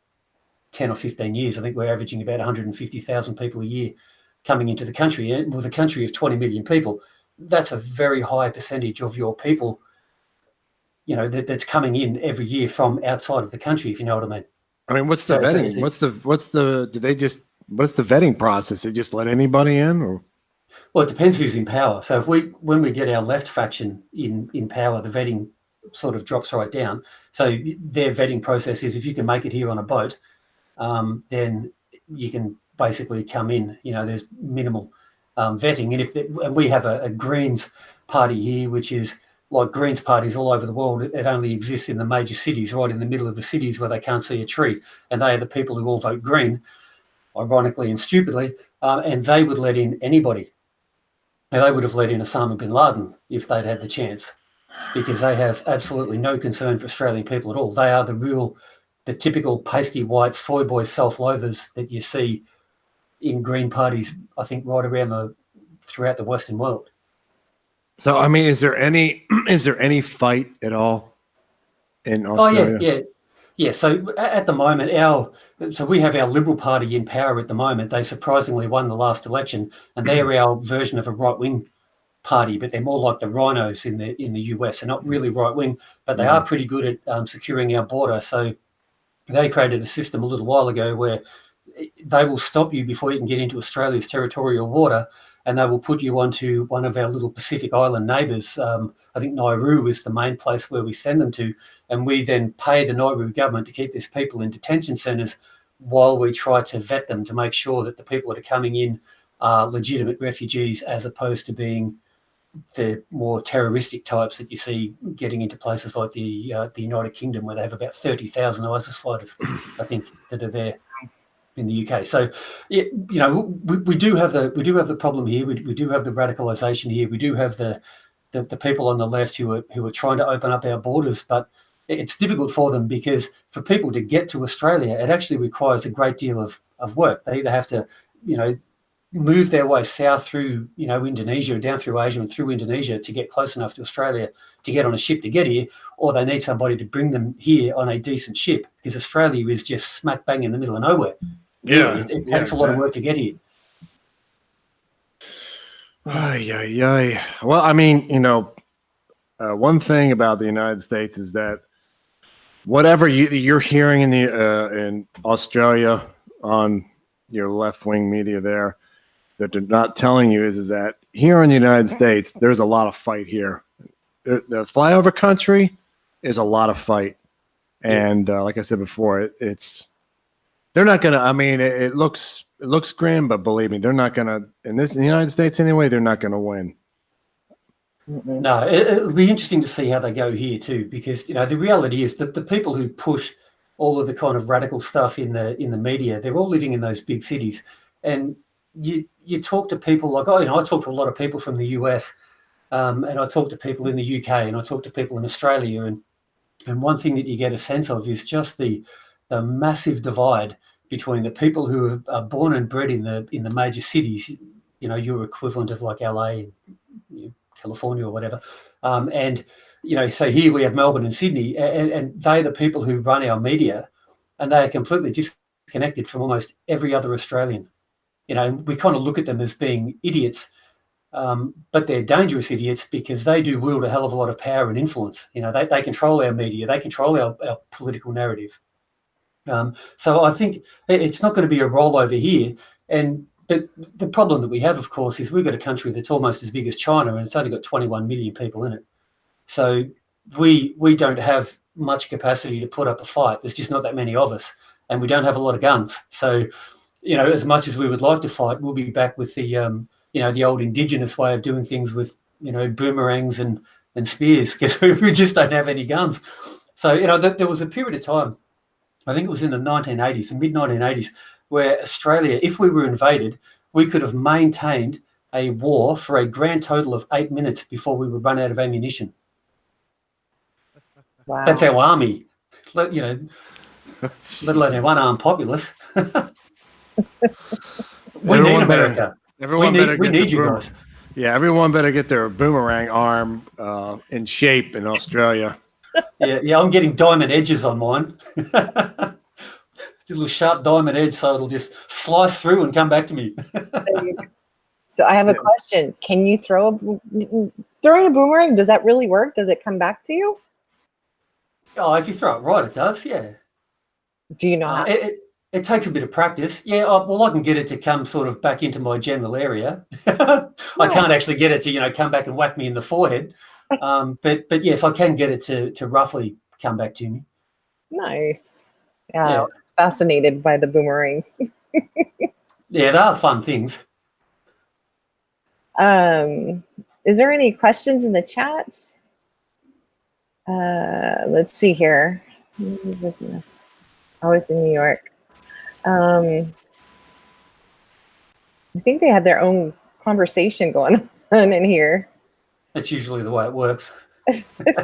10 or 15 years, I think we're averaging about 150,000 people a year coming into the country. And with a country of 20 million people, that's a very high percentage of your people, that's coming in every year from outside of the country, if you know what I mean. I mean, what's the vetting? What's the vetting process? They just let anybody in, or? Well, it depends who's in power. So when we get our left faction in power, the vetting sort of drops right down. So their vetting process is, if you can make it here on a boat, then you can basically come in. There's minimal vetting. And we have a Greens party here, which is like Greens parties all over the world. It only exists in the major cities, right in the middle of the cities where they can't see a tree. And they are the people who all vote Green, ironically and stupidly, and they would let in anybody. Now, they would have let in Osama bin Laden if they'd had the chance, because they have absolutely no concern for Australian people at all. They are the typical pasty white soy boy self-loathers that you see in Green parties, I think, right around throughout the Western world. So, I mean, is there any fight at all in Australia? Yeah. So at the moment, we have our Liberal Party in power at the moment. They surprisingly won the last election, and they are our version of a right-wing party, but they're more like the rhinos in the US. They're not really right-wing, but they are pretty good at securing our border. So they created a system a little while ago where they will stop you before you can get into Australia's territorial water, and they will put you onto one of our little Pacific Island neighbours. I think Nauru is the main place where we send them to, and we then pay the Nauru government to keep these people in detention centres while we try to vet them to make sure that the people that are coming in are legitimate refugees, as opposed to being the more terroristic types that you see getting into places like the United Kingdom, where they have about 30,000 ISIS fighters, I think, that are there in the UK. So, we do have the problem here. We do have the radicalisation here. We do have the people on the left who are trying to open up our borders, but it's difficult for them, because for people to get to Australia, it actually requires a great deal of work. They either have to, move their way south through, Indonesia, down through Asia and through Indonesia to get close enough to Australia to get on a ship to get here, or they need somebody to bring them here on a decent ship, because Australia is just smack bang in the middle of nowhere. Yeah, it takes a lot of work to get here. Well, I mean, one thing about the United States is that whatever you're hearing in Australia on your left-wing media there, that they're not telling you is that here in the United States, there's a lot of fight here. The flyover country is a lot of fight. And like I said before, they're not going to, I mean, it looks grim, but believe me, they're not going to, in the United States anyway, they're not going to win. No, it'll be interesting to see how they go here too, because, the reality is that the people who push all of the kind of radical stuff in the media, they're all living in those big cities. And you talk to people like, I talk to a lot of people from the US, and I talk to people in the UK, and I talk to people in Australia, and one thing that you get a sense of is just the massive divide between the people who are born and bred in the major cities, your equivalent of like LA, California or whatever, and so here we have Melbourne and Sydney, and they're the people who run our media, and they are completely disconnected from almost every other Australian. We kind of look at them as being idiots, but they're dangerous idiots, because they do wield a hell of a lot of power and influence. They control our media, they control our political narrative. So I think it's not going to be a rollover here. But the problem that we have, of course, is we've got a country that's almost as big as China, and it's only got 21 million people in it. So we don't have much capacity to put up a fight. There's just not that many of us, and we don't have a lot of guns. So, as much as we would like to fight, we'll be back with the old indigenous way of doing things with, boomerangs and spears, because we just don't have any guns. So, there was a period of time, I think it was in the 1980s, the mid-1980s, where Australia, if we were invaded, we could have maintained a war for a grand total of 8 minutes before we would run out of ammunition. Wow. That's our army, let alone our one-armed populace. We need America. Everyone we better need, we get the need you boom- guys. Yeah, everyone better get their boomerang arm in shape in Australia. Yeah, I'm getting diamond edges on mine. A little sharp diamond edge, so it'll just slice through and come back to me. So I have a Yeah. question. Can you throwing a boomerang? Does that really work? Does it come back to you? Oh, if you throw it right, it does. Yeah. Do you know how? It takes a bit of practice. Yeah, well, I can get it to come sort of back into my general area. I can't actually get it to, come back and whack me in the forehead. But yes, I can get it to roughly come back to me. Nice. Yeah, I Yeah. was fascinated by the boomerangs. Yeah, they are fun things. Is there any questions in the chat? Let's see here. Oh, it's in New York. I think they had their own conversation going on in here. That's usually the way it works.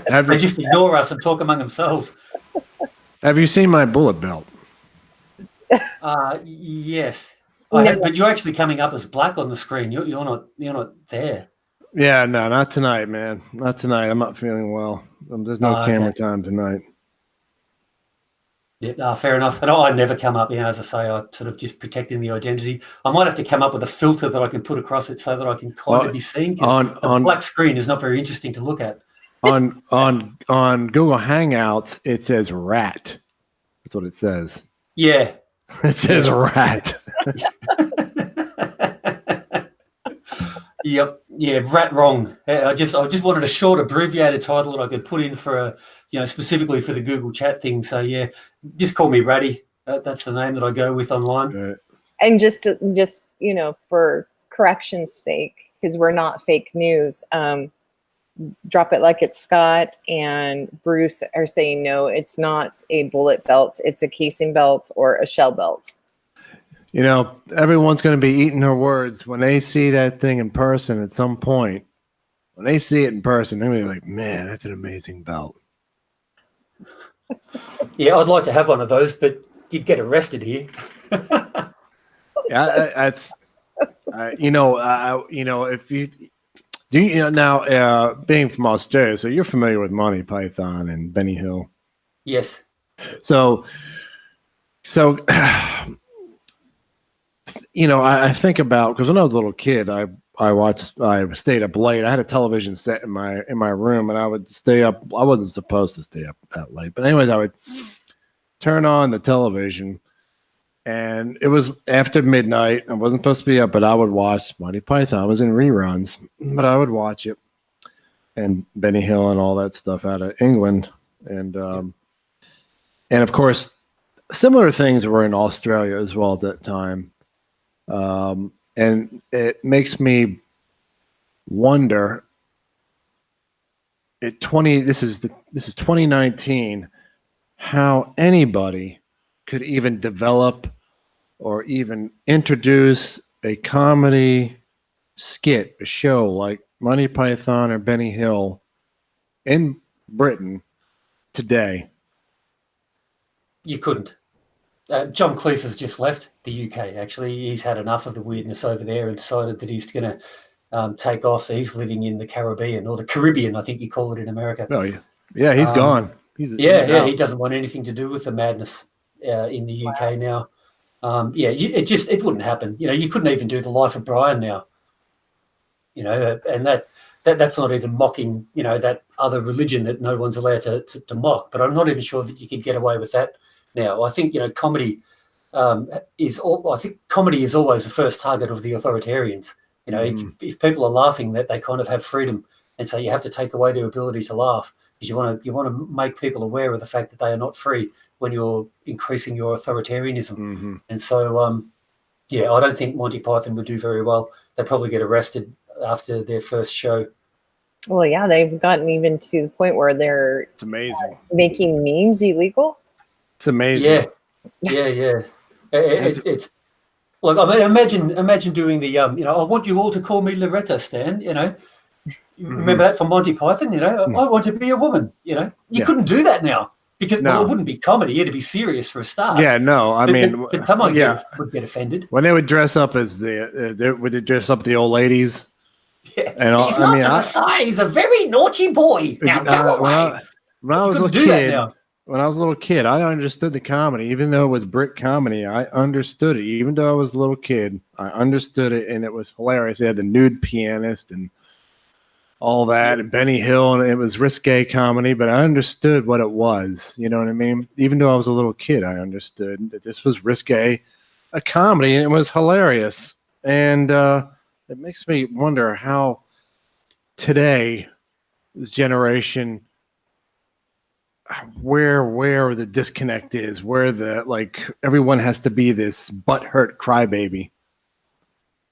Have They you, just ignore us and talk among themselves. have you seen my bullet belt? Yes. No. But you're actually coming up as black on the screen. You're not there. Yeah, no, not tonight, man. Not tonight. I'm not feeling well. There's no Okay. camera time tonight. Yeah, fair enough. And I never come up, as I say, I sort of just protecting the identity. I might have to come up with a filter that I can put across it so that I can kind of be seen, because the black screen is not very interesting to look at. On Google Hangouts, it says rat. That's what it says. Yeah. It says rat. Yep. Yeah, rat wrong. I just wanted a short abbreviated title that I could put in for specifically for the Google chat thing. So yeah, just call me Ratty. That's the name that I go with online. And just for correction's sake, because we're not fake news, Drop It Like It's Scott and Bruce are saying no, it's not a bullet belt. It's a casing belt or a shell belt. Everyone's going to be eating her words when they see that thing in person at some point. When they see it in person, they're going to be like, man, that's an amazing belt. Yeah, I'd like to have one of those, but you'd get arrested here. Yeah, that's, if you do, now being from Australia, so you're familiar with Monty Python and Benny Hill. Yes. So, I think about, because when I was a little kid, I stayed up late. I had a television set in my room, and I would stay up. I wasn't supposed to stay up that late, but anyways, I would turn on the television, and it was after midnight. I wasn't supposed to be up, but I would watch Monty Python. I was in reruns, but I would watch it, and Benny Hill and all that stuff out of England, and of course, similar things were in Australia as well at that time. And it makes me wonder. This is 2019. How anybody could even develop or even introduce a comedy skit, a show like Monty Python or Benny Hill in Britain today. You couldn't. John Cleese has just left the UK, actually. He's had enough of the weirdness over there and decided that he's going to take off. So he's living in the Caribbean, or the Caribbean, I think you call it in America. Oh, yeah, he's gone. He's out. He doesn't want anything to do with the madness in the UK now. It wouldn't happen. You couldn't even do The Life of Brian now. And that's not even mocking, that other religion that no one's allowed to mock. But I'm not even sure that you could get away with that now. I think comedy is always the first target of the authoritarians. If people are laughing, that they kind of have freedom, and so you have to take away their ability to laugh, because you want to make people aware of the fact that they are not free when you're increasing your authoritarianism. Mm-hmm. And so I don't think Monty Python would do very well. They'd probably get arrested after their first show. Well, yeah, they've gotten even to the point where they're It's amazing. making memes illegal. It's amazing. Yeah. It's like, I mean, imagine doing the I want you all to call me Loretta, Stan. Remember that from Monty Python? I want to be a woman. You couldn't do that now. Because No. well, it wouldn't be comedy; it'd be serious for a start. Yeah, no, I But- mean, but someone yeah, would get offended. when they would dress up as would they dress up the old ladies? Yeah. And He's not the Messiah. He's a very naughty boy. Now go away. When I was a couldn't little do that kid, now. when I was a little kid, I understood the comedy, even though it was brick comedy. I understood it, even though I was a little kid. I understood it, and it was hilarious. They had the nude pianist and all that, and Benny Hill, and it was risque comedy, but I understood what it was. You know what I mean? Even though I was a little kid, I understood that this was risque, a comedy, and it was hilarious. And it makes me wonder how today, this generation, where the disconnect is, where the like everyone has to be this butthurt crybaby.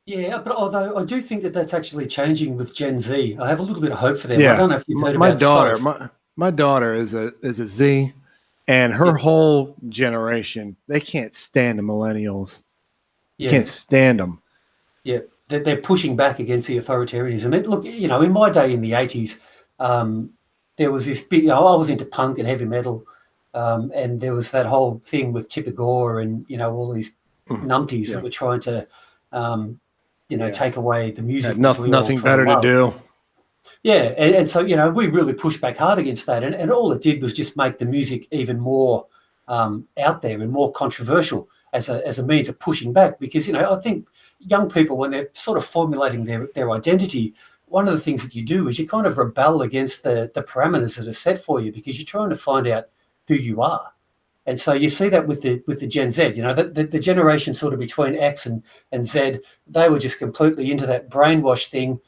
Yeah, but although I do think that that's actually changing with Gen Z, I have a little bit of hope for them. Yeah, I don't know if you've heard my about daughter, Soph. my daughter is a Z, and her whole generation, they can't stand the millennials. Yeah, Can't stand them. yeah, they're pushing back against the authoritarianism. And look, you know, in my day in the 80s, there was this big, you know, I was into punk and heavy metal, and there was that whole thing with Tipper Gore and, you know, all these numpties that were trying to, you know, take away the music. Had nothing better to do. Yeah, and so, you know, we really pushed back hard against that. And all it did was just make the music even more out there and more controversial as a means of pushing back. Because, you know, I think young people, when they're sort of formulating their identity, one of the things that you do is you kind of rebel against the parameters that are set for you, because you're trying to find out who you are. And so you see that with the Gen Z, you know, the generation sort of between X and Z, they were just completely into that brainwash thing.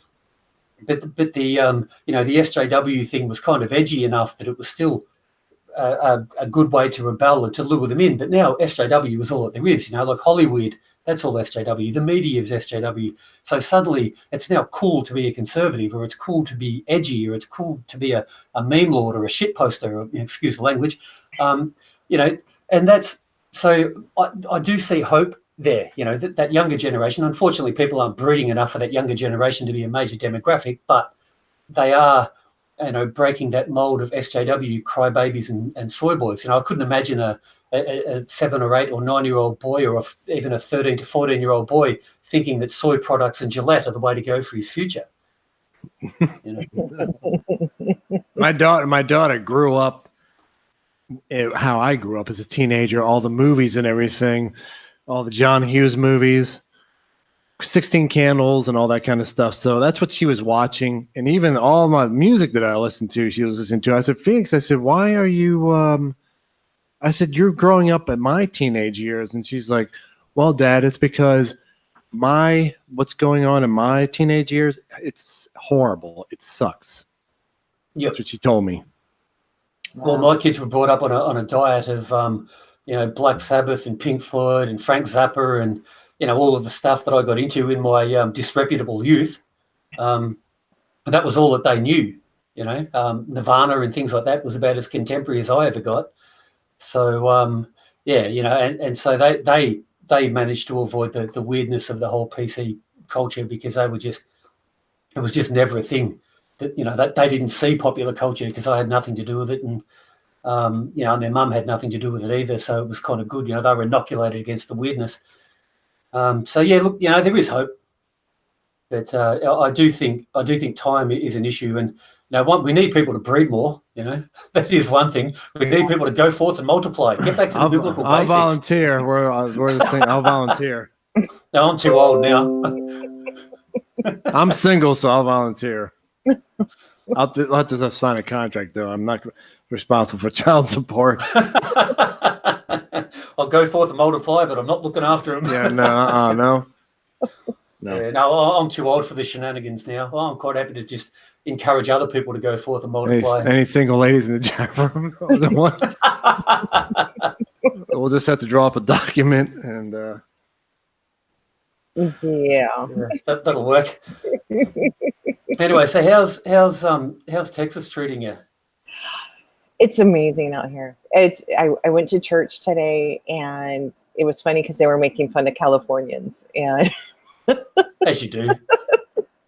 But the you know, the SJW thing was kind of edgy enough that it was still a good way to rebel and to lure them in. But now SJW is all that there is, you know, like Hollywood, that's all SJW. The media is SJW. So suddenly it's now cool to be a conservative, or it's cool to be edgy, or it's cool to be a meme lord or a shit poster, or, excuse the language. You know, and that's, so I do see hope there, you know, that younger generation. Unfortunately, people aren't breeding enough of that younger generation to be a major demographic, but they are, you know, breaking that mold of SJW crybabies and soy boys. You know, I couldn't imagine a 7 or 8 or 9-year-old boy, or even a 13 to 14-year-old boy thinking that soy products and Gillette are the way to go for his future. You know? My daughter grew up how I grew up as a teenager, all the movies and everything, all the John Hughes movies, 16 Candles and all that kind of stuff. So that's what she was watching. And even all my music that I listened to, she was listening to. I said, Phoenix, I said, why are you, I said, you're growing up at my teenage years. And she's like, well, Dad, it's because what's going on in my teenage years, it's horrible. It sucks. Yep. That's what she told me. Well, my kids were brought up on a diet of, you know, Black Sabbath and Pink Floyd and Frank Zappa and, you know, all of the stuff that I got into in my disreputable youth. But that was all that they knew, you know. Nirvana and things like that was about as contemporary as I ever got. So, yeah, you know, and so they managed to avoid the weirdness of the whole PC culture, because it was just never a thing. That, you know, that they didn't see popular culture because I had nothing to do with it, and you know, and their mum had nothing to do with it either. So it was kind of good, you know, they were inoculated against the weirdness. So yeah, look, you know, there is hope, but I do think time is an issue, and you know, we need people to breed more. You know, that is one thing. We need people to go forth and multiply. Get back to the biblical I'll basics. volunteer. We're the same. I'll volunteer. No, I'm too old now. I'm single, so I'll volunteer. I'll have to sign a contract, though. I'm not responsible for child support. I'll go forth and multiply, but I'm not looking after them. Yeah, no, no. Yeah, no, I'm too old for the shenanigans now. Well, I'm quite happy to just encourage other people to go forth and multiply. Any single ladies in the chat room? We'll just have to draw up a document and. Yeah. That'll work. Anyway, so how's Texas treating you? It's amazing out here. I went to church today, and it was funny because they were making fun of Californians, and As you do.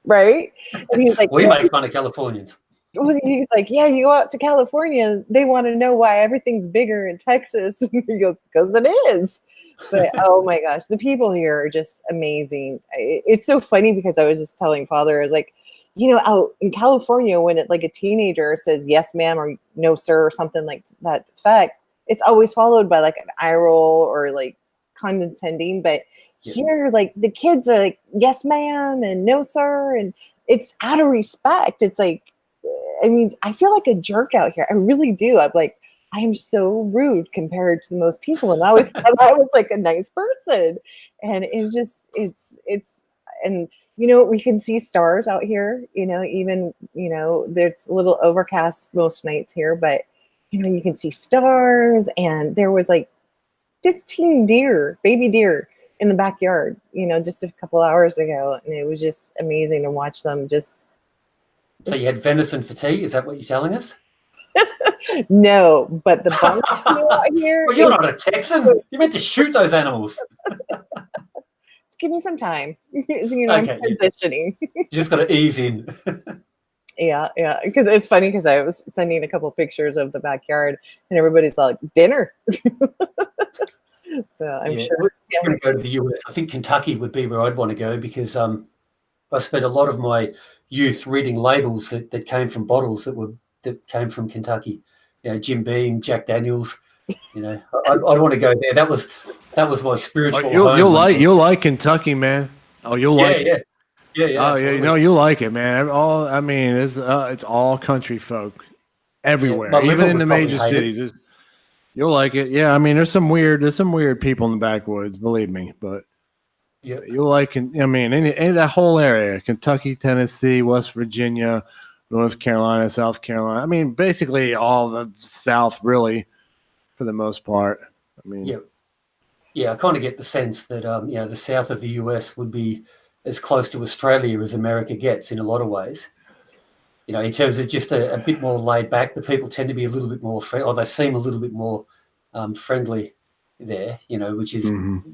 right. And he was like, We make fun of Californians. well, he's like, yeah, you go out to California, they want to know why everything's bigger in Texas. And he goes, because it is. But oh my gosh, the people here are just amazing. It's so funny because I was just telling Father, I was like, out in California, when like a teenager says yes, ma'am, or no, sir, or something like that effect, it's always followed by like an eye roll or like condescending. But here, like the kids are like, yes, ma'am, and no, sir, and it's out of respect. It's like, I mean, I feel like a jerk out here. I really do. I'm like, I am so rude compared to most people, and I was like a nice person, and it's just and we can see stars out here. Even there's a little overcast most nights here, but you can see stars, and there was like 15 baby deer in the backyard, just a couple hours ago, and it was just amazing to watch them just. So you had venison for tea? Is that what you're telling us? No, but the barbecue out here. Well, you're not a Texan. You meant to shoot those animals. Just give me some time. Okay, I'm transitioning. You just got to ease in. Yeah. Because it's funny because I was sending a couple pictures of the backyard, and everybody's like, dinner. So I'm sure. We're going to go to the US. I think Kentucky would be where I'd want to go because I spent a lot of my youth reading labels that came from bottles that came from Kentucky. Jim Beam, Jack Daniels. I'd want to go there. That was my spiritual. You'll like Kentucky, man. Oh, you'll like it. Yeah. Oh absolutely. yeah, you'll like it, man. It's all country folk everywhere, my liver even in would the probably major hate cities. You'll like it. Yeah, I mean, there's some weird people in the backwoods, believe me, but yeah, you'll like. I mean, any that whole area: Kentucky, Tennessee, West Virginia, North Carolina, South Carolina. I mean, basically all the South, really, for the most part. I mean, yeah. I kind of get the sense that the south of the US would be as close to Australia as America gets in a lot of ways. In terms of just a bit more laid back, the people tend to be a little bit more friendly, or they seem a little bit more friendly there, which is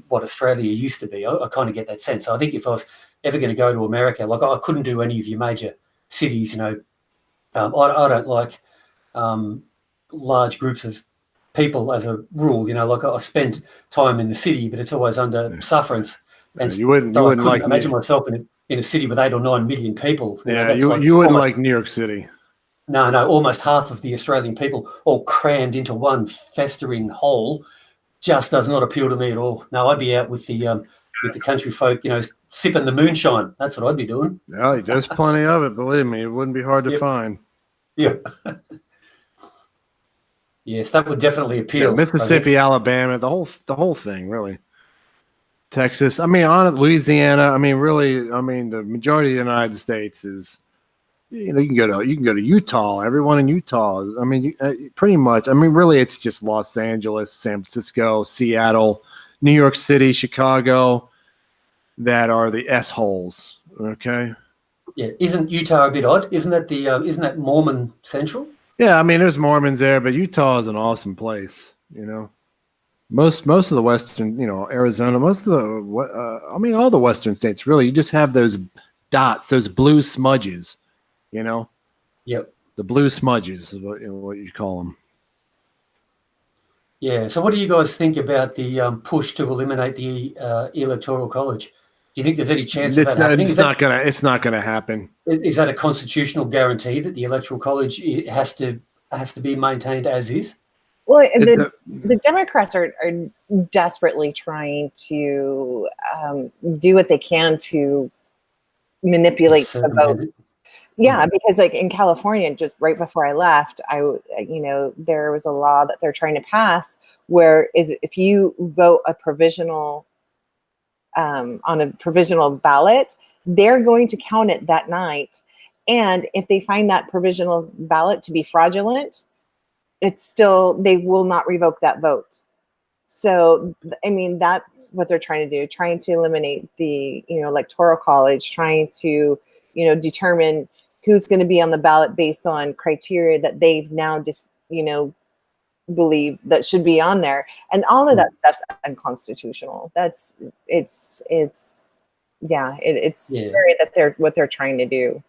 what Australia used to be. I kind of get that sense. So I think if I was ever going to go to America, like I couldn't do any of your major cities, I don't like large groups of people as a rule, like I spend time in the city, but it's always under sufferance. And you wouldn't like imagine myself in a city with 8 or 9 million people. You wouldn't like New York City. No, almost half of the Australian people all crammed into one festering hole just does not appeal to me at all. No, I'd be out with the country folk, sipping the moonshine. That's what I'd be doing. Yeah, there's plenty of it. Believe me, it wouldn't be hard to find. Yeah. Yes, that would definitely appeal. Yeah, Mississippi, Alabama, the whole thing, really. Texas, I mean, Louisiana, I mean, really, I mean, the majority of the United States is, you can go to Utah. Everyone in Utah, I mean, pretty much. I mean, really, it's just Los Angeles, San Francisco, Seattle, New York City, Chicago, that are the S-holes. Okay. Yeah, isn't Utah a bit odd? Isn't that Mormon central? Yeah, I mean, there's Mormons there, but Utah is an awesome place. Most of the western, Arizona, most of the, all the western states, really, you just have those dots, those blue smudges, Yep. The blue smudges is what you call them. Yeah. So what do you guys think about the push to eliminate the Electoral College? Do you think there's any chance of that happening? It's not gonna happen. Is that a constitutional guarantee that the Electoral College has to be maintained as is? Well, the Democrats are desperately trying to do what they can to manipulate the vote. Yeah, because like in California, just right before I left, there was a law that they're trying to pass where if you vote a provisional on a provisional ballot, they're going to count it that night. And if they find that provisional ballot to be fraudulent, they will not revoke that vote. So, I mean, that's what they're trying to do, trying to eliminate the, Electoral College, trying to, determine who's going to be on the ballot based on criteria that they've now just, believe that should be on there. And all of that stuff's unconstitutional. It's scary that what they're trying to do.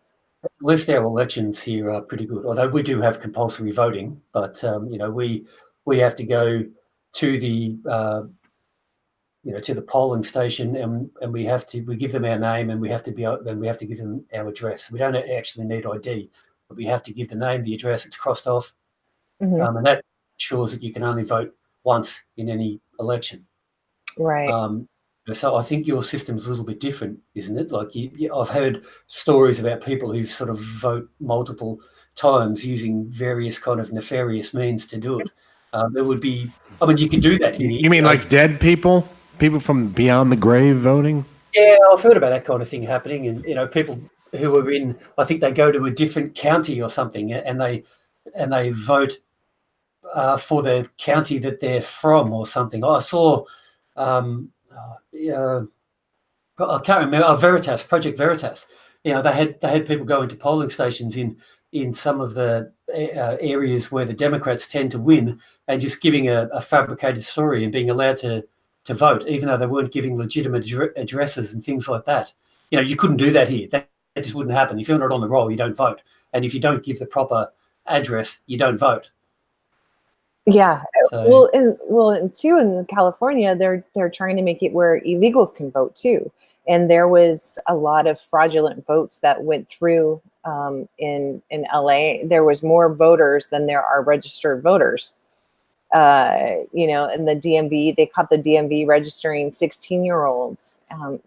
At least our elections here are pretty good. Although we do have compulsory voting, but we have to go to the to the polling station, and we give them our name, and we have to give them our address. We don't actually need ID, but we have to give the name, the address. It's crossed off, Mhm. and that ensures that you can only vote once in any election. Right. So I think your system's a little bit different, isn't it? Like I've heard stories about people who sort of vote multiple times using various kind of nefarious means to do it. There would be, I mean, you could do that here. You mean like dead people? People from beyond the grave voting? Yeah, I've heard about that kind of thing happening, and people who are in, I think they go to a different county or something, and they vote for the county that they're from or something. I saw, I can't remember. Project Veritas. They had people go into polling stations in some of the areas where the Democrats tend to win, and just giving a fabricated story and being allowed to vote, even though they weren't giving legitimate addresses and things like that. You couldn't do that here. That just wouldn't happen. If you're not on the roll, you don't vote, and if you don't give the proper address, you don't vote. Yeah. So, And too, in California, they're trying to make it where illegals can vote too. And there was a lot of fraudulent votes that went through in LA. There was more voters than there are registered voters. In the DMV, they caught the DMV registering 16-year-olds.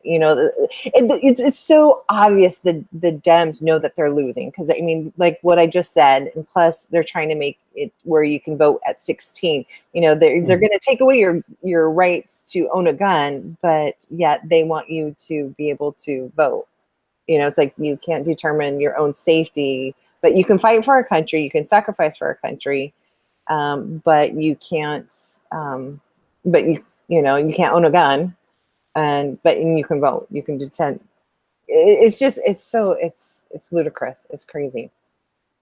It's so obvious that the Dems know that they're losing, because I mean, like what I just said, and plus they're trying to make it where you can vote at 16. They're going to take away your rights to own a gun, but yet they want you to be able to vote. It's like you can't determine your own safety, but you can fight for our country, you can sacrifice for our country. But you can't, but you can't own a gun, but you can vote, you can dissent. It's ludicrous. It's crazy.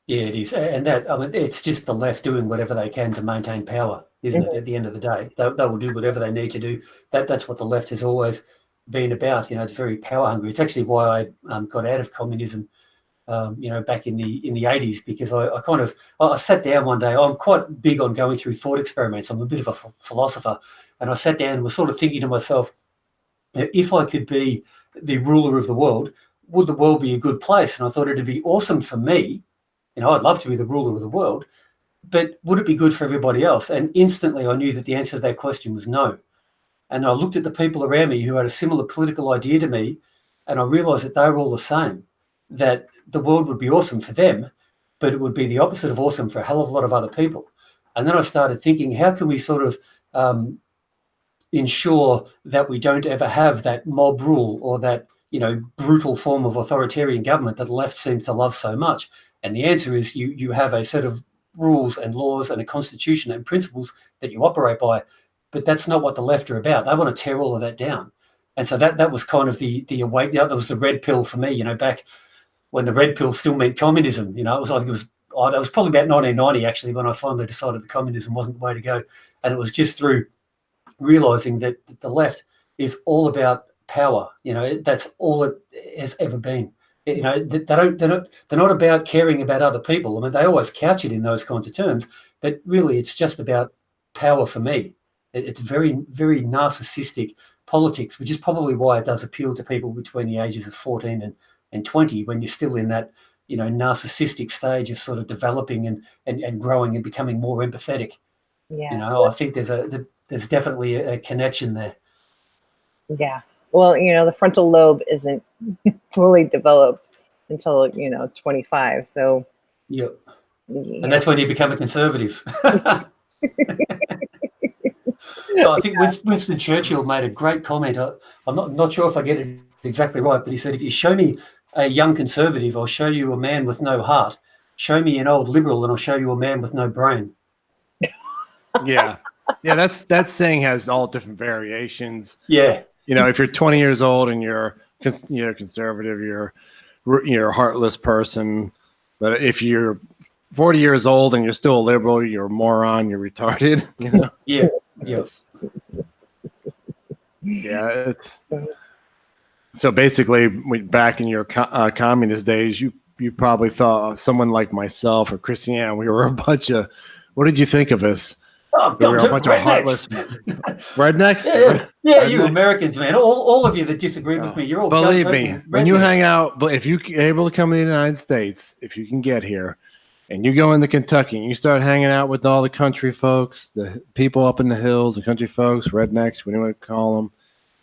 yeah, it is. And that, I mean, it's just the left doing whatever they can to maintain power, isn't it? At the end of the day, they will do whatever they need to do. That's what the left has always been about. It's very power hungry. It's actually why I got out of communism back in the 80s, because I sat down one day. I'm quite big on going through thought experiments. I'm a bit of a philosopher, and I sat down and was sort of thinking to myself, if I could be the ruler of the world, would the world be a good place? And I thought it'd be awesome for me. I'd love to be the ruler of the world, but would it be good for everybody else? And instantly I knew that the answer to that question was no. And I looked at the people around me who had a similar political idea to me, and I realized that they were all the same, that the world would be awesome for them, but it would be the opposite of awesome for a hell of a lot of other people. And then I started thinking, how can we sort of ensure that we don't ever have that mob rule or that, brutal form of authoritarian government that the left seems to love so much? And the answer is you have a set of rules and laws and a constitution and principles that you operate by, but that's not what the left are about. They want to tear all of that down. And so that was kind of the awake. That was the red pill for me, back when the red pill still meant communism. It was probably about 1990 actually when I finally decided that communism wasn't the way to go. And it was just through realizing that the left is all about power. That's all it has ever been. They're not about caring about other people. I mean, they always couch it in those kinds of terms, but really it's just about power for me. It's very, very narcissistic politics, which is probably why it does appeal to people between the ages of 14 and 20, when you're still in that, narcissistic stage of sort of developing and growing and becoming more empathetic. Yeah. I think there's definitely a connection there. Yeah. Well, the frontal lobe isn't fully developed until 25. So yeah, and that's when you become a conservative. So I think Winston Churchill made a great comment. I'm not sure if I get it exactly right, but he said, if you show me a young conservative, I'll show you a man with no heart. Show me an old liberal and I'll show you a man with no brain. Yeah. That saying has all different variations. Yeah. If you're 20 years old and you're conservative, you're a heartless person. But if you're 40 years old and you're still a liberal, you're a moron, you're retarded. Yeah. Yes. Yeah. So basically, back in your communist days, you you probably thought someone like myself or Christiane, we were a bunch of. What did you think of us? Oh, We were a don't- bunch of heartless rednecks. Yeah, you Redneck? Americans, man. All of you that disagree with Oh, me, you're all believe gun-toting me, when you rednecks. hang out, but if you're able to come to the United States, if you can get here, and you go into Kentucky and you start hanging out with all the country folks, the people up in the hills, the country folks, rednecks, whatever you want to call them,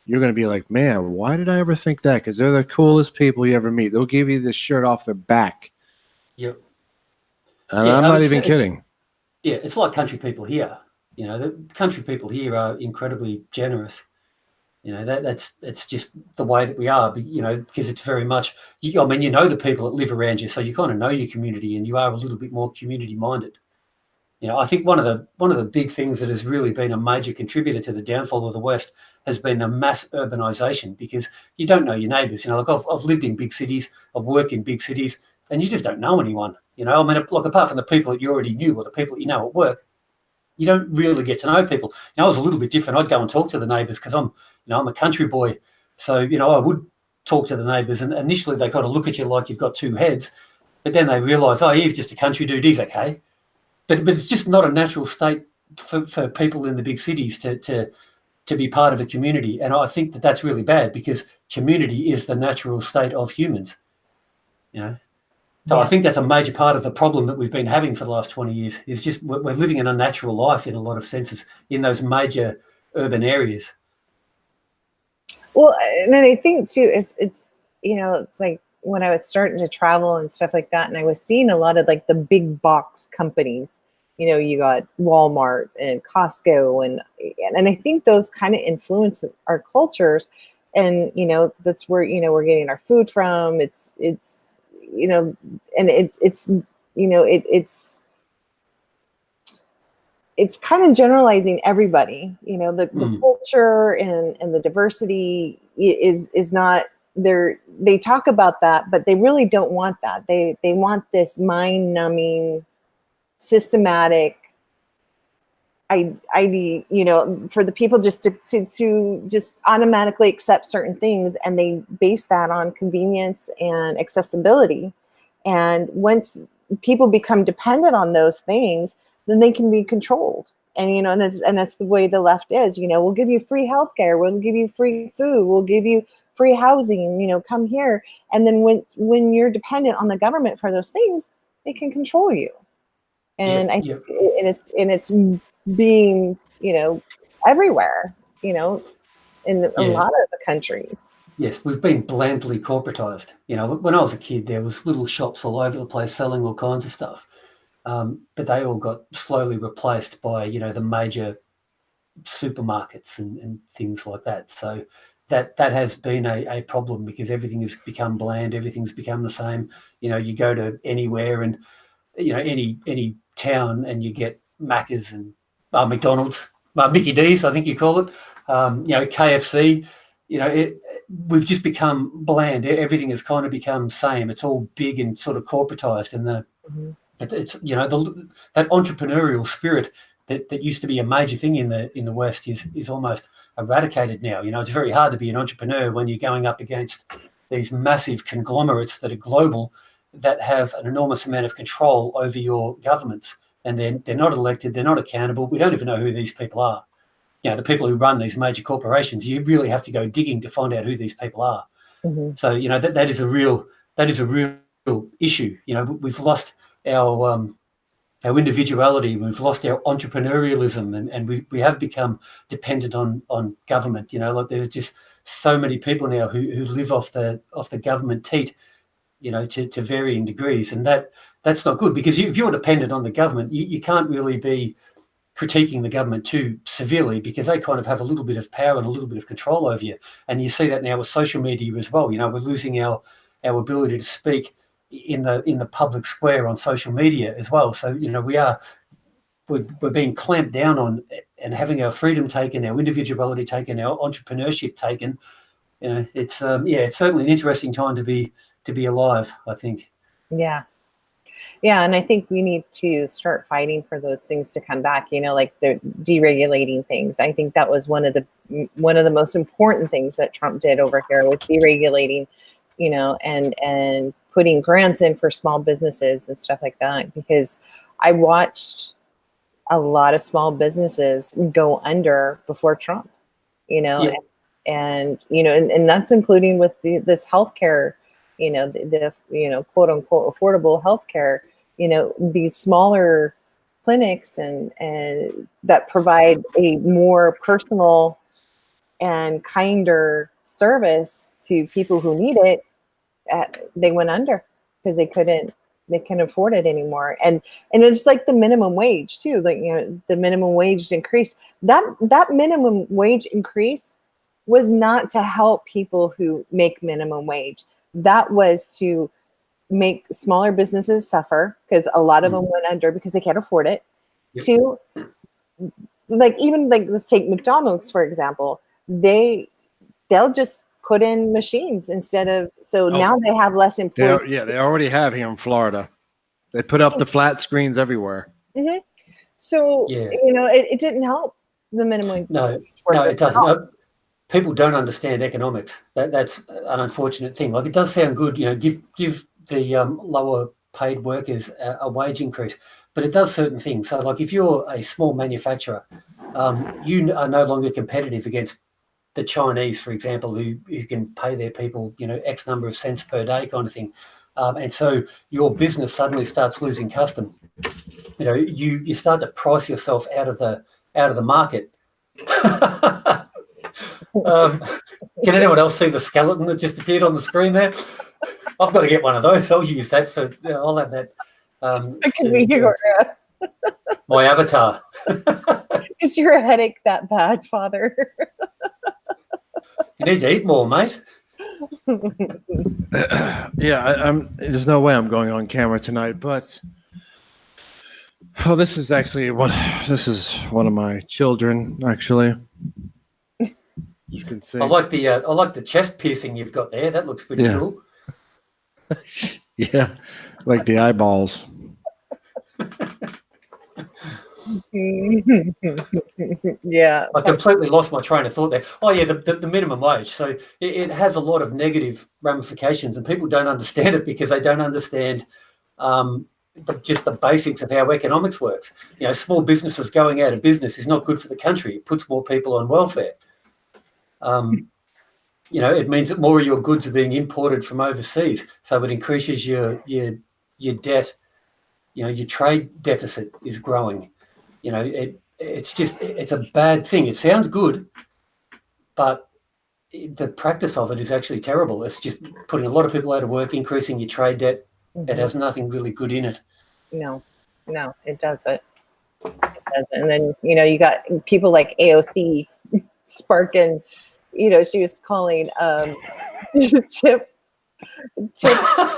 you're going to be like, man, why did I ever think that? Because they're the coolest people you ever meet. They'll give you this shirt off their back. Yep. And Yeah, I'm I not mean, even kidding. Yeah, it's like country people here. You know, the country people here are incredibly generous. You know, it's just the way that we are. You know, because it's very much. I mean, you know the people that live around you, so you kind of know your community, and you are a little bit more community minded. You know, I think one of the big things that has really been a major contributor to the downfall of the West has been the mass urbanization, because you don't know your neighbours. You know, like I've lived in big cities, I've worked in big cities, and you just don't know anyone. You know, I mean, like apart from the people that you already knew or the people that you know at work, you don't really get to know people. You know, I was a little bit different. I'd go and talk to the neighbours because I'm a country boy. So, you know, I would talk to the neighbours, and initially they kind of look at you like you've got two heads, but then they realise, oh, he's just a country dude, he's okay. But it's just not a natural state for people in the big cities to be part of a community. And I think that that's really bad, because community is the natural state of humans, you know. So I think that's a major part of the problem that we've been having for the last 20 years is just we're living an unnatural life in a lot of senses in those major urban areas. Well, and then I think too, it's you know, it's like when I was starting to travel and stuff like that, and I was seeing a lot of like the big box companies. You know, you got Walmart and Costco, and I think those kind of influence our cultures, and you know, that's where, you know, we're getting our food from. It's you know, and it's you know, it's kind of generalizing everybody. You know, the culture and the diversity is not there. They talk about that, but they really don't want that. They want this mind-numbing, systematic ID, you know, for the people just to just automatically accept certain things, and they base that on convenience and accessibility. And once people become dependent on those things, then they can be controlled. And, you know, and that's the way the left is. You know, we'll give you free healthcare, we'll give you free food, we'll give you free housing, you know, come here. And then when you're dependent on the government for those things, they can control you. And and it's being, you know, everywhere, you know, in a lot of the countries. Yes, we've been blandly corporatized. You know, when I was a kid, there was little shops all over the place selling all kinds of stuff, but they all got slowly replaced by, you know, the major supermarkets and things like that. So that has been a problem, because everything has become bland, everything's become the same. You know, you go to anywhere, and you know, any town, and you get Macca's and McDonald's, Mickey D's, I think you call it, you know, KFC. You know, we've just become bland. Everything has kind of become same. It's all big and sort of corporatized, and it's you know, that entrepreneurial spirit that used to be a major thing in the West is almost eradicated now. You know, it's very hard to be an entrepreneur when you're going up against these massive conglomerates that are global, that have an enormous amount of control over your governments, and they're not elected, they're not accountable. We don't even know who these people are. You know, the people who run these major corporations, you really have to go digging to find out who these people are. So, you know, that is a real issue. You know, we've lost our individuality, we've lost our entrepreneurialism, and we have become dependent on government. You know, like there's just so many people now who live off the government teat, you know, to varying degrees, and that's not good, because if you're dependent on the government, you can't really be critiquing the government too severely, because they kind of have a little bit of power and a little bit of control over you. And you see that now with social media as well. You know, we're losing our ability to speak in the public square on social media as well. So, you know, we're being clamped down on, and having our freedom taken, our individuality taken, our entrepreneurship taken. You know, it's it's certainly an interesting time to be alive, I think. Yeah, and I think we need to start fighting for those things to come back. You know, like the deregulating things. I think that was one of the most important things that Trump did over here, was deregulating, you know, and putting grants in for small businesses and stuff like that, because I watched a lot of small businesses go under before Trump, you know, Yeah. and you know, and that's including with this healthcare, you know, the you know, quote unquote affordable healthcare, you know, these smaller clinics and that provide a more personal and kinder service to people who need it, they went under because they couldn't afford it anymore. And it's like the minimum wage too, like, you know, the minimum wage increase, that minimum wage increase was not to help people who make minimum wage. That was to make smaller businesses suffer, because a lot of them went under because they can't afford it. Yep. Two, like, even like, let's take McDonald's for example. They'll just put in machines instead of, so now they have less employees. They already have here in Florida. They put up the flat screens everywhere. Mm-hmm. So, Yeah. you know, it didn't help the minimum No, wage it doesn't. People don't understand economics. That's an unfortunate thing. Like, it does sound good, you know, give the lower paid workers a wage increase, but it does certain things. So, like, if you're a small manufacturer, you are no longer competitive against the Chinese, for example, who can pay their people, you know, X number of cents per day kind of thing. And so your business suddenly starts losing custom. You know, you start to price yourself out of the market. Can anyone else see the skeleton that just appeared on the screen there? I've got to get one of those. I'll use that for. I'll have that. It can be your, my avatar. is your headache that bad, Father? You need to eat more, mate. Yeah, there's no way I'm going on camera tonight, but this is one of my children, actually. You can see. I like the chest piercing you've got there. That looks pretty cool. Yeah, like the eyeballs. Yeah, I completely lost my train of thought there. Oh yeah, the minimum wage. So it has a lot of negative ramifications, and people don't understand it because they don't understand just the basics of how economics works. You know, small businesses going out of business is not good for the country. It puts more people on welfare. You know, it means that more of your goods are being imported from overseas, so it increases your debt. You know, your trade deficit is growing. You know, it's a bad thing. It sounds good, but the practice of it is actually terrible. It's just putting a lot of people out of work, increasing your trade debt. It has nothing really good in it. No, it doesn't. And then, you know, you got people like AOC sparking, you know, she was calling tip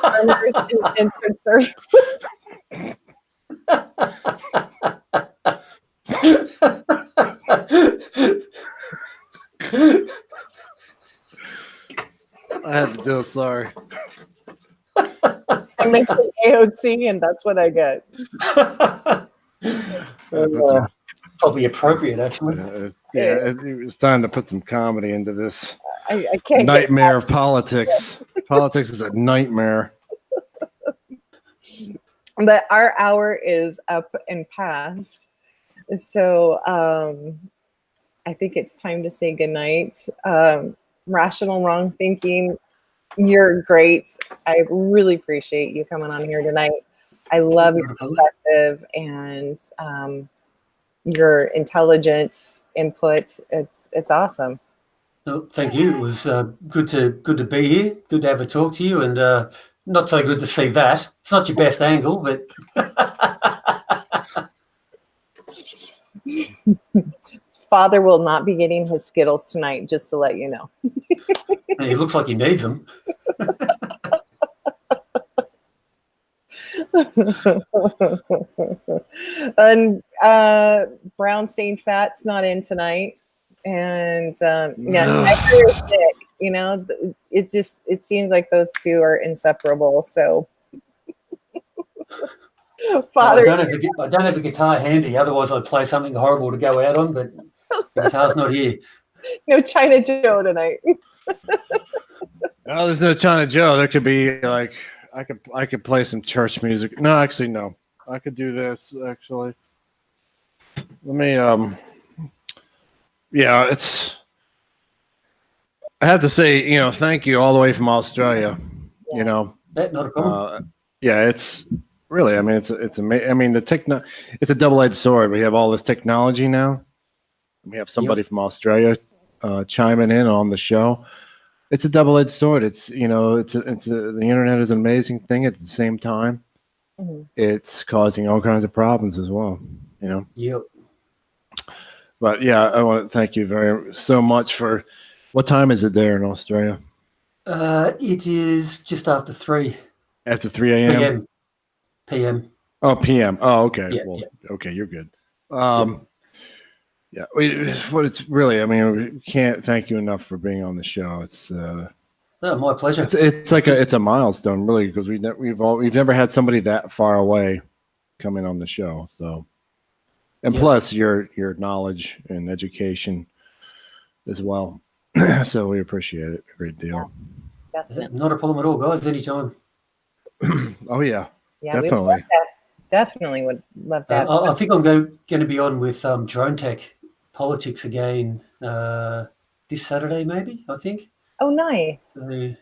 earners and conservatives. I had to do it, sorry. I mentioned AOC, and that's what I get. Probably appropriate, actually. It's time to put some comedy into this I can't nightmare of politics. Politics is a nightmare. But our hour is up and past, so I think it's time to say goodnight. Rational Wrong Thinking, you're great. I really appreciate you coming on here tonight. I love your perspective and your intelligent input. It's awesome. Well, thank you. It was good to be here. Good to have a talk to you, and not so good to see that. It's not your best angle, but Father will not be getting his Skittles tonight, just to let you know. he looks like he needs them. And brown stained fat's not in tonight, and Tiger is sick. You know, it seems like those two are inseparable. So, Father, I don't have a guitar handy. Otherwise, I'd play something horrible to go out on. But the guitar's not here. No China Joe tonight. No, there's no China Joe. There could be like I could play some church music. No, actually, no. I could do this. Actually, let me. Yeah, it's. I have to say, thank you all the way from Australia. You know, Not a problem. yeah, it's really. I mean, it's amazing. I mean, it's a double-edged sword. We have all this technology now. We have somebody from Australia chiming in on the show. It's a double-edged sword. It's the internet is an amazing thing. At the same time, it's causing all kinds of problems as well. Yep. But yeah, I want to thank you so much for. What time is it there in Australia? It is just after 3 After 3 a.m. PM. Oh, PM. Oh, okay. Yeah, Well, okay, you're good. Yeah. What it's really, I mean, we can't thank you enough for being on the show. It's My pleasure. it's like it's a milestone, really, because we've never had somebody that far away coming on the show. So, and plus your knowledge and education as well. So we appreciate it a great deal. Definitely. Not a problem at all, guys. Anytime. Oh yeah. Yeah, Definitely. Definitely would love to have. I think I'm going to be on with Drone Tech Politics again this Saturday, maybe. I think. Oh, nice. So,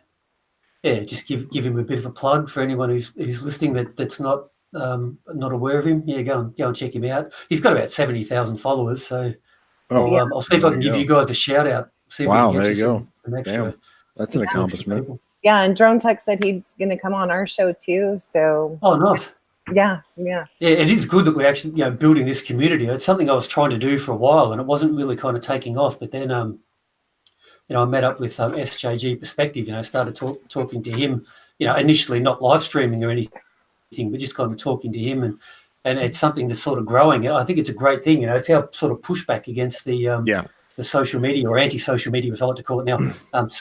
yeah, just give him a bit of a plug for anyone who's listening that's not aware of him. Yeah, go and check him out. He's got about 70,000 followers, so I'll see if I can give you guys a shout out. See if we can get there you go. Some extra. Damn, that's an accomplishment. Yeah, and Drone Tech said he's going to come on our show too. So. Oh, nice. Yeah. Yeah, it is good that we're actually building this community. It's something I was trying to do for a while, and it wasn't really kind of taking off. But then I met up with SJG Perspective. Started talking to him. Initially not live streaming or anything, but just kind of talking to him, and it's something that's sort of growing. I think it's a great thing. It's our sort of pushback against the social media, or anti-social media, as I like to call it now,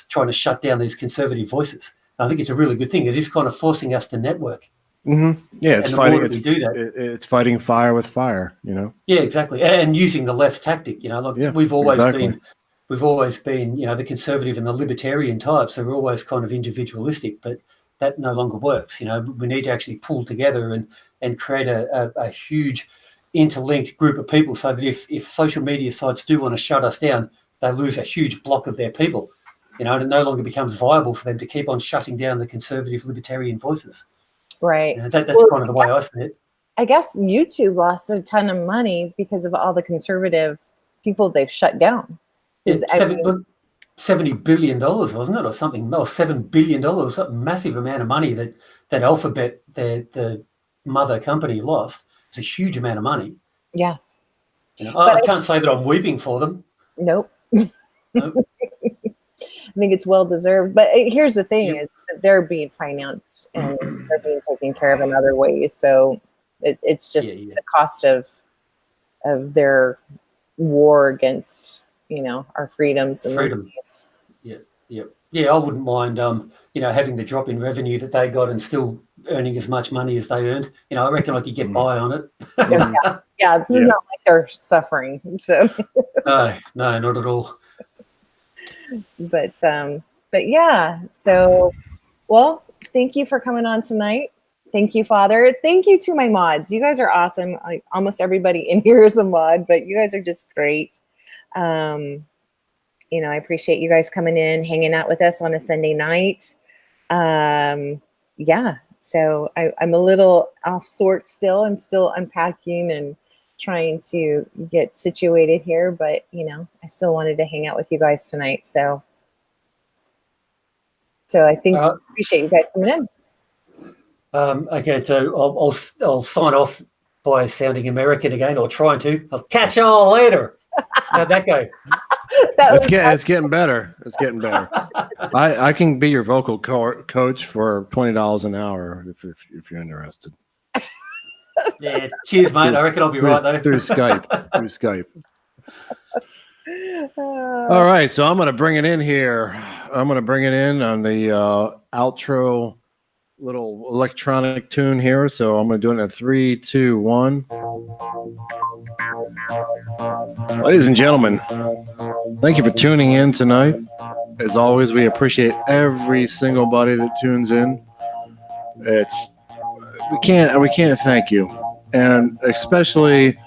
trying to shut down these conservative voices. I think it's a really good thing. It is kind of forcing us to network. Mm-hmm. Yeah, it's fighting. It's fighting fire with fire. Yeah, exactly, and using the left's tactic. We've always been the conservative and the libertarian type. So we're always kind of individualistic, but that no longer works. We need to actually pull together and create a huge interlinked group of people, so that if social media sites do want to shut us down, they lose a huge block of their people. And it no longer becomes viable for them to keep on shutting down the conservative libertarian voices. Right. That's kind of the way I see it. I guess YouTube lost a ton of money because of all the conservative people they've shut down. $70 billion, wasn't it, or something? Or $7 billion, a massive amount of money that Alphabet, the mother company, lost. It's a huge amount of money. Yeah. I can't say that I'm weeping for them. Nope. I think it's well deserved. But here's the thing: is that they're being financed and they're being taken care of in other ways. So it's just the cost of their war against our freedoms and liberties. Yeah. I wouldn't mind having the drop in revenue that they got and still earning as much money as they earned. I reckon I could get by on it. Yeah, it's not like they're suffering. So no, not at all. But yeah. So, well, thank you for coming on tonight. Thank you, Father. Thank you to my mods. You guys are awesome. Almost everybody in here is a mod, but you guys are just great. I appreciate you guys coming in, hanging out with us on a Sunday night. Yeah. So I'm a little off sort still. I'm still unpacking and trying to get situated here, but I still wanted to hang out with you guys tonight. So I think I appreciate you guys coming in. Okay, so I'll sign off by sounding American again, or trying to. I'll catch y'all later. How'd that go? It's getting better. It's getting better. I can be your vocal coach for $20 an hour if you're interested. Yeah, cheers, mate. I reckon I'll be right though. Through Skype. All right, so I'm going to bring it in here. I'm going to bring it in on the outro little electronic tune here. So I'm going to do it in a 3, 2, 1. Ladies and gentlemen, thank you for tuning in tonight. As always, we appreciate every single body that tunes in. We can't thank you, and especially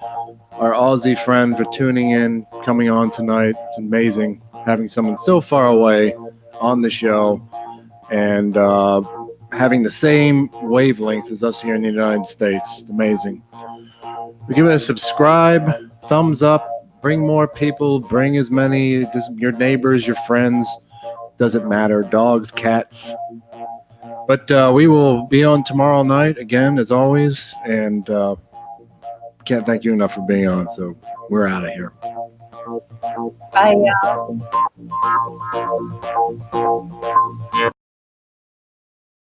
our Aussie friend for tuning in, coming on tonight. It's amazing having someone so far away on the show and having the same wavelength as us here in the United States. It's amazing. Give it a subscribe, thumbs up, bring more people, bring as many, your neighbors, your friends, doesn't matter, dogs, cats. But we will be on tomorrow night again, as always, and can't thank you enough for being on, so we're out of here. Bye, y'all.